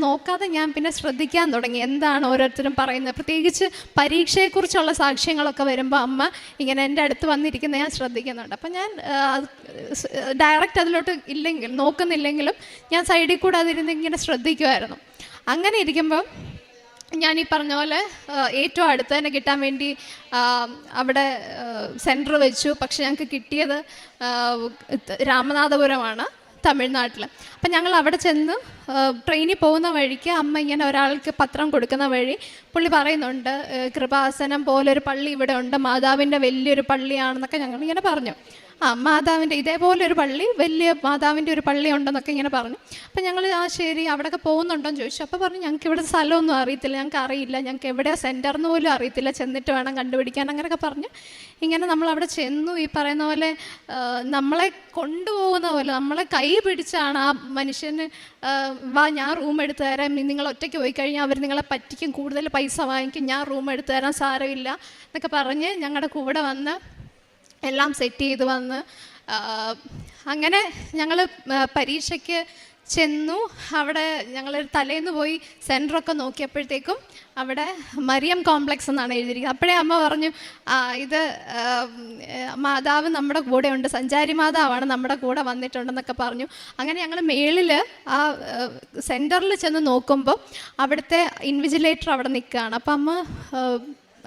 നോക്കാതെ ഞാൻ പിന്നെ ശ്രദ്ധിക്കാൻ തുടങ്ങി എന്താണ് ഓരോരുത്തരും പറയുന്നത്. പ്രത്യേകിച്ച് പരീക്ഷയെക്കുറിച്ചുള്ള സാക്ഷ്യങ്ങളൊക്കെ വരുമ്പോൾ അമ്മ ഇങ്ങനെ എൻ്റെ അടുത്ത് വന്നിരിക്കുന്നത് ഞാൻ ശ്രദ്ധിക്കുന്നുണ്ട്. അപ്പം ഞാൻ ഡയറക്റ്റ് അതിലോട്ട് നോക്കുന്നില്ലെങ്കിലും ഞാൻ സൈഡിൽ കൂടെ അതിരുന്ന് ഇങ്ങനെ ശ്രദ്ധിക്കുമായിരുന്നു. അങ്ങനെ ഇരിക്കുമ്പോൾ ഞാൻ ഈ പറഞ്ഞ പോലെ ഏറ്റവും അടുത്ത് തന്നെ കിട്ടാൻ വേണ്ടി അവിടെ സെൻറ്റർ വെച്ചു. പക്ഷെ ഞങ്ങൾക്ക് കിട്ടിയത് രാമനാഥപുരമാണ്, തമിഴ്നാട്ടിൽ. അപ്പം ഞങ്ങൾ അവിടെ ചെന്ന് ട്രെയിനിൽ പോകുന്ന വഴിക്ക് അമ്മ ഇങ്ങനെ ഒരാൾക്ക് പത്രം കൊടുക്കുന്ന വഴി പുള്ളി പറയുന്നുണ്ട്, കൃപാസനം പോലൊരു പള്ളി ഇവിടെ ഉണ്ട്, മാതാവിൻ്റെ വലിയൊരു പള്ളിയാണെന്നൊക്കെ ഞങ്ങളിങ്ങനെ പറഞ്ഞു. മാതാവിൻ്റെ ഇതേപോലെ ഒരു പള്ളി, വലിയ മാതാവിൻ്റെ ഒരു പള്ളി ഉണ്ടെന്നൊക്കെ ഇങ്ങനെ പറഞ്ഞു. അപ്പം ഞങ്ങൾ ശരി അവിടെയൊക്കെ പോകുന്നുണ്ടോയെന്ന് ചോദിച്ചു. അപ്പോൾ പറഞ്ഞു, ഞങ്ങൾക്ക് ഇവിടെ സ്ഥലമൊന്നും അറിയത്തില്ല, ഞങ്ങൾക്ക് അറിയില്ല, ഞങ്ങൾക്ക് എവിടെയാണ് സെൻറ്റർന്ന് പോലും അറിയത്തില്ല, ചെന്നിട്ട് വേണം കണ്ടുപിടിക്കാൻ, അങ്ങനെയൊക്കെ പറഞ്ഞു. ഇങ്ങനെ നമ്മളവിടെ ചെന്നു. ഈ പറയുന്ന പോലെ നമ്മളെ കൊണ്ടുപോകുന്ന പോലെ നമ്മളെ കൈ പിടിച്ചാണ് ആ മനുഷ്യന്, വാ ഞാൻ റൂം എടുത്തു തരാം, നിങ്ങൾ ഒറ്റയ്ക്ക് പോയി കഴിഞ്ഞാൽ അവർ നിങ്ങളെ പറ്റിക്കും, കൂടുതൽ പൈസ വാങ്ങിക്കും, ഞാൻ റൂം എടുത്തു തരാൻ സാരമില്ല എന്നൊക്കെ പറഞ്ഞ് ഞങ്ങളുടെ കൂടെ വന്ന് എല്ലാം സെറ്റ് ചെയ്ത് വന്ന് അങ്ങനെ ഞങ്ങൾ പരീക്ഷയ്ക്ക് ചെന്നു. അവിടെ ഞങ്ങൾ തലേന്ന് പോയി സെൻറ്ററൊക്കെ നോക്കിയപ്പോഴത്തേക്കും അവിടെ മറിയം കോംപ്ലക്സ് എന്നാണ് എഴുതിയിരിക്കുന്നത്. അപ്പോഴേ അമ്മ പറഞ്ഞു, ഇത് മാതാവ് നമ്മുടെ കൂടെ ഉണ്ട്, സഞ്ചാരി മാതാവാണ് നമ്മുടെ കൂടെ വന്നിട്ടുണ്ടെന്നൊക്കെ പറഞ്ഞു. അങ്ങനെ ഞങ്ങൾ മേളിൽ ആ സെൻറ്ററിൽ ചെന്ന് നോക്കുമ്പോൾ അവിടുത്തെ ഇൻവിജിലേറ്റർ അവിടെ നിൽക്കുകയാണ്. അപ്പം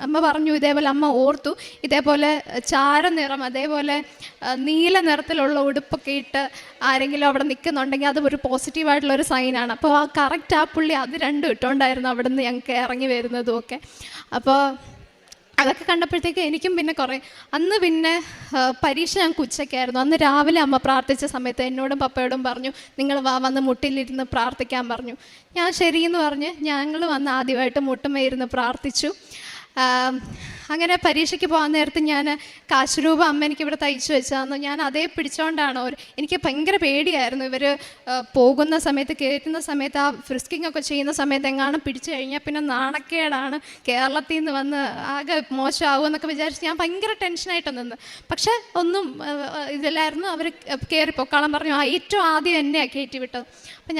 അമ്മ പറഞ്ഞു, ഇതേപോലെ അമ്മ ഓർത്തു, ഇതേപോലെ ചാരനിറം അതേപോലെ നീല നിറത്തിലുള്ള ഉടുപ്പൊക്കെ ഇട്ട് ആരെങ്കിലും അവിടെ നിൽക്കുന്നുണ്ടെങ്കിൽ അത് ഒരു പോസിറ്റീവായിട്ടുള്ളൊരു സൈനാണ്. അപ്പോൾ കറക്റ്റ് ആ പുള്ളി അത് രണ്ടും ഇട്ടുകൊണ്ടായിരുന്നു അവിടെ നിന്ന് ഞങ്ങൾക്ക് ഇറങ്ങി വരുന്നതും ഒക്കെ. അപ്പോൾ അതൊക്കെ കണ്ടപ്പോഴത്തേക്ക് എനിക്കും പിന്നെ അന്ന് പിന്നെ പരീക്ഷ ഞങ്ങൾക്ക് ഉച്ചയ്ക്കായിരുന്നു. അന്ന് രാവിലെ അമ്മ പ്രാർത്ഥിച്ച സമയത്ത് എന്നോടും പപ്പയോടും പറഞ്ഞു, നിങ്ങൾ വന്ന് മുട്ടിലിരുന്ന് പ്രാർത്ഥിക്കാൻ പറഞ്ഞു. ഞാൻ ശരിയെന്ന് പറഞ്ഞ് ഞങ്ങൾ വന്ന് ആദ്യമായിട്ട് മുട്ടുമേയിരുന്ന് പ്രാർത്ഥിച്ചു. അങ്ങനെ പരീക്ഷയ്ക്ക് പോകാൻ നേരത്ത് ഞാൻ കാശുരൂപ അമ്മ എനിക്കിവിടെ തയ്ച്ചു വെച്ചായിരുന്നു. ഞാൻ അതേ പിടിച്ചുകൊണ്ടാണ് എനിക്ക് ഭയങ്കര പേടിയായിരുന്നു. ഇവർ പോകുന്ന സമയത്ത് കയറ്റുന്ന സമയത്ത് ആ ഫ്രിസ്കിങ് ഒക്കെ ചെയ്യുന്ന സമയത്ത് എങ്ങാനും പിടിച്ചു കഴിഞ്ഞാൽ പിന്നെ നാണക്കേടാണ്, കേരളത്തിൽ നിന്ന് വന്ന് ആകെ മോശമാകും എന്നൊക്കെ വിചാരിച്ച് ഞാൻ ഭയങ്കര ടെൻഷനായിട്ട് നിന്ന്. പക്ഷേ ഒന്നും ഇതില്ലായിരുന്നു. അവർ കയറി പൊക്കാളം പറഞ്ഞു. ഏറ്റവും ആദ്യം എന്നെയാണ് കയറ്റി വിട്ടത്. അപ്പം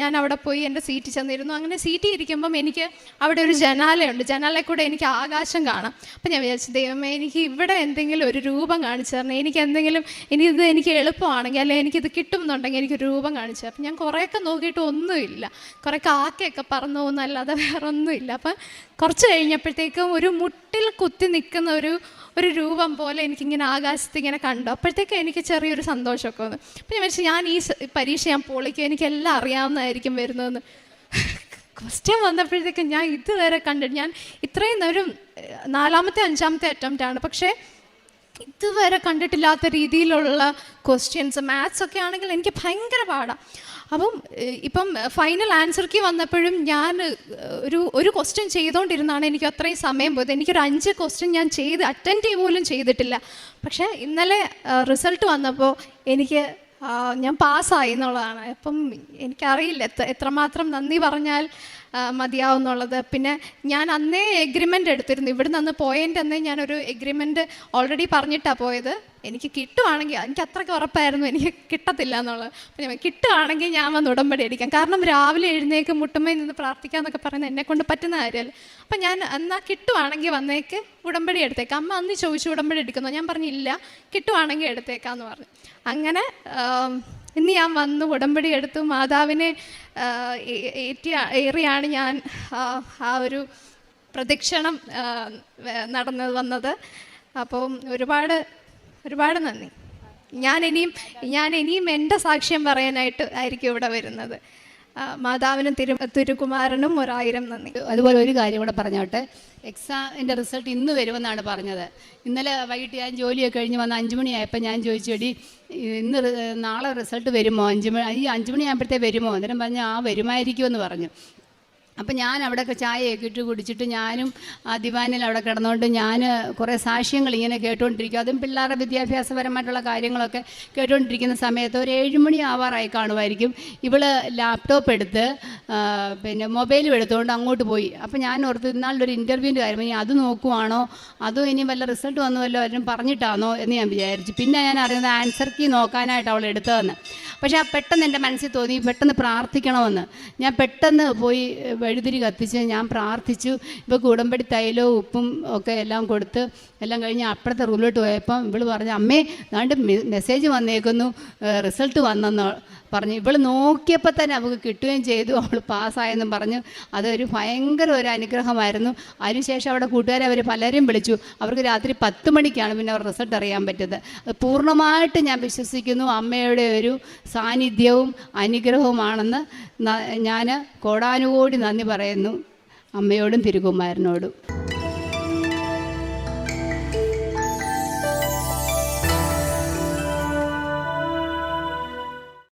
ഞാൻ അവിടെ പോയി എൻ്റെ സീറ്റിൽ ചെന്നിരുന്നു. അങ്ങനെ സീറ്റിൽ ഇരിക്കുമ്പം എനിക്ക് അവിടെ ഒരു ജനാലയുണ്ട്. ജനാലയിൽ കൂടെ എനിക്ക് ആകാശം കാണാം. അപ്പം ഞാൻ വിചാരിച്ചു, ദൈവമേ എനിക്ക് ഇവിടെ എന്തെങ്കിലും ഒരു രൂപം കാണിച്ചു തരണം, എനിക്ക് എന്തെങ്കിലും എനിക്ക് എളുപ്പമാണെങ്കിൽ അല്ലെങ്കിൽ എനിക്കിത് കിട്ടുമെന്നുണ്ടെങ്കിൽ എനിക്കൊരു രൂപം കാണിച്ചു. അപ്പം ഞാൻ കുറേയൊക്കെ നോക്കിയിട്ട് ഒന്നുമില്ല, കുറേ കാക്കയൊക്കെ പറന്നു പോകുന്നല്ലാതെ വേറെ ഒന്നുമില്ല. അപ്പം കുറച്ച് കഴിഞ്ഞപ്പോഴത്തേക്കും ഒരു മുട്ടിൽ കുത്തി നിൽക്കുന്ന ഒരു രൂപം പോലെ എനിക്കിങ്ങനെ ആകാശത്ത് ഇങ്ങനെ കണ്ടു. അപ്പോഴത്തേക്കും എനിക്ക് ചെറിയൊരു സന്തോഷമൊക്കെ വന്നു. അപ്പം ഞാൻ വിചാരിച്ചു, ഞാൻ ഈ പരീക്ഷ ഞാൻ പൊളിക്കും, എനിക്കെല്ലാം അറിയാവുന്നതായിരിക്കും വരുന്നതെന്ന്. ക്വസ്റ്റ്യൻ വന്നപ്പോഴത്തേക്കും ഞാൻ ഇതുവരെ കണ്ടിട്ട്, ഞാൻ ഇത്രയും ഒരു 4ാമത്തെ 5ാമത്തെ അറ്റംപ്റ്റാണ്, പക്ഷേ ഇതുവരെ കണ്ടിട്ടില്ലാത്ത രീതിയിലുള്ള ക്വസ്റ്റ്യൻസ്. മാത്സ് ഒക്കെ ആണെങ്കിൽ എനിക്ക് ഭയങ്കര പാടാണ്. അപ്പം ഇപ്പം ഫൈനൽ ആൻസർ കീ വന്നപ്പോഴും ഞാൻ ഒരു ക്വസ്റ്റ്യൻ ചെയ്തുകൊണ്ടിരുന്നാണ് എനിക്ക് അത്രയും സമയം പോയത്. എനിക്കൊരു 5 ക്വസ്റ്റ്യൻ ഞാൻ അറ്റൻഡ് പോലും ചെയ്തിട്ടില്ല. പക്ഷേ ഇന്നലെ റിസൾട്ട് വന്നപ്പോൾ ഞാൻ പാസ്സായി എന്നുള്ളതാണ്. അപ്പം എനിക്കറിയില്ല എത്രമാത്രം നന്ദി പറഞ്ഞാൽ മതിയാവും എന്നുള്ളത്. പിന്നെ ഞാൻ അന്നേ എഗ്രിമെൻ്റ് എടുത്തിരുന്നു. ഇവിടെ നിന്ന് പോയതിൻ്റെ അന്നേ ഞാനൊരു എഗ്രിമെൻ്റ് ഓൾറെഡി പറഞ്ഞിട്ടാണ് പോയത്. എനിക്ക് കിട്ടുവാണെങ്കിൽ, എനിക്ക് അത്രയ്ക്ക് ഉറപ്പായിരുന്നു എനിക്ക് കിട്ടത്തില്ല എന്നുള്ളത്. അപ്പം ഞാൻ കിട്ടുവാണെങ്കിൽ ഞാൻ വന്ന് ഉടമ്പടി അടിക്കാം. കാരണം രാവിലെ എഴുന്നേക്ക് മുട്ടുമ്മയിൽ നിന്ന് പ്രാർത്ഥിക്കാമെന്നൊക്കെ പറയുന്നത് എന്നെക്കൊണ്ട് പറ്റുന്ന കാര്യമല്ല. അപ്പം ഞാൻ എന്നാൽ കിട്ടുവാണെങ്കിൽ വന്നേക്ക് ഉടമ്പടി എടുത്തേക്കാം. അമ്മ അന്ന് ചോദിച്ചു ഉടമ്പടി എടുക്കുന്നോ, ഞാൻ പറഞ്ഞില്ല, കിട്ടുവാണെങ്കിൽ എടുത്തേക്കാമെന്ന് പറഞ്ഞു. അങ്ങനെ ഇന്ന് ഞാൻ വന്നു ഉടമ്പടി എടുത്തു. മാതാവിനെ ഏറിയാണ് ഞാൻ ആ ഒരു പ്രദക്ഷിണം വന്നത്. അപ്പം ഒരുപാട് നന്ദി. ഞാൻ ഇനിയും എൻ്റെ സാക്ഷ്യം പറയാനായിട്ട് ആയിരിക്കും ഇവിടെ വരുന്നത്. മാതാവിനും തിരുകുമാരനും 1000 നന്ദി. അതുപോലെ ഒരു കാര്യം കൂടെ പറഞ്ഞോട്ടെ. എക്സാമിൻ്റെ റിസൾട്ട് ഇന്ന് വരുമെന്നാണ് പറഞ്ഞത്. ഇന്നലെ വൈകിട്ട് ഞാൻ ജോലിയൊക്കെ കഴിഞ്ഞ് വന്ന് 5 മണിയായപ്പോൾ ഞാൻ ചോദിച്ചു, എടി നാളെ റിസൾട്ട് വരുമോ, 5 മണി ആകുമ്പോഴത്തേ വരുമോ? അന്നേരം പറഞ്ഞു വരുമായിരിക്കുമെന്ന് പറഞ്ഞു. അപ്പം ഞാൻ അവിടെയൊക്കെ ചായയൊക്കെ ഇട്ട് കുടിച്ചിട്ട് ഞാനും ആ ദിവാനിൽ അവിടെ കിടന്നുകൊണ്ട് ഞാൻ കുറേ സാക്ഷ്യങ്ങൾ ഇങ്ങനെ കേട്ടുകൊണ്ടിരിക്കും. അതും പിള്ളേരുടെ വിദ്യാഭ്യാസപരമായിട്ടുള്ള കാര്യങ്ങളൊക്കെ കേട്ടുകൊണ്ടിരിക്കുന്ന സമയത്ത് ഒരു 7 മണി ആവാറായി കാണുമായിരിക്കും. ഇവള് ലാപ്ടോപ്പ് എടുത്ത് പിന്നെ മൊബൈലും എടുത്തുകൊണ്ട് അങ്ങോട്ട് പോയി. അപ്പം ഞാൻ ഓർത്ത് ഇന്നാളൊരു ഇൻ്റർവ്യൂവിൻ്റെ കാര്യം, ഇനി അത് നോക്കുവാണോ അതോ ഇനി വല്ല റിസൾട്ട് വന്നുവല്ലോ അവരും പറഞ്ഞിട്ടാണോ എന്ന് ഞാൻ വിചാരിച്ചു. പിന്നെ ഞാൻ അറിയുന്നത് ആൻസർ കീ നോക്കാനായിട്ട് അവൾ എടുത്തതെന്ന്. പക്ഷേ പെട്ടെന്ന് എൻ്റെ മനസ്സിൽ തോന്നി പെട്ടെന്ന് പ്രാർത്ഥിക്കണമെന്ന്. ഞാൻ പെട്ടെന്ന് പോയി വെഴുതിരി കത്തിച്ച് ഞാൻ പ്രാർത്ഥിച്ചു. ഇപ്പോൾ ഉടമ്പടി തൈലവും ഉപ്പും ഒക്കെ എല്ലാം കൊടുത്ത് എല്ലാം കഴിഞ്ഞ് അപ്പുറത്തെ റൂമിലോട്ട് പോയപ്പം ഇവൾ പറഞ്ഞു, അമ്മേ ദാണ്ട് മെസ്സേജ് വന്നേക്കുന്നു, റിസൾട്ട് വന്നെന്ന് പറഞ്ഞു. ഇവൾ നോക്കിയപ്പോൾ തന്നെ അവൾക്ക് കിട്ടുകയും ചെയ്തു, അവൾ പാസ്സായെന്നും പറഞ്ഞു. അതൊരു ഭയങ്കര ഒരു അനുഗ്രഹമായിരുന്നു. അതിനുശേഷം അവിടെ കൂട്ടുകാരെ അവർ പലരും വിളിച്ചു. അവർക്ക് രാത്രി 10 മണിക്കാണ് പിന്നെ അവർ റിസൾട്ട് അറിയാൻ പറ്റിയത്. പൂർണ്ണമായിട്ട് ഞാൻ വിശ്വസിക്കുന്നു അമ്മയുടെ ഒരു സാന്നിധ്യവും അനുഗ്രഹവുമാണെന്ന് ഞാൻ കോടാനുകോടി നന്ദി പറയുന്നു അമ്മയോടും തിരുകുമാരനോടും.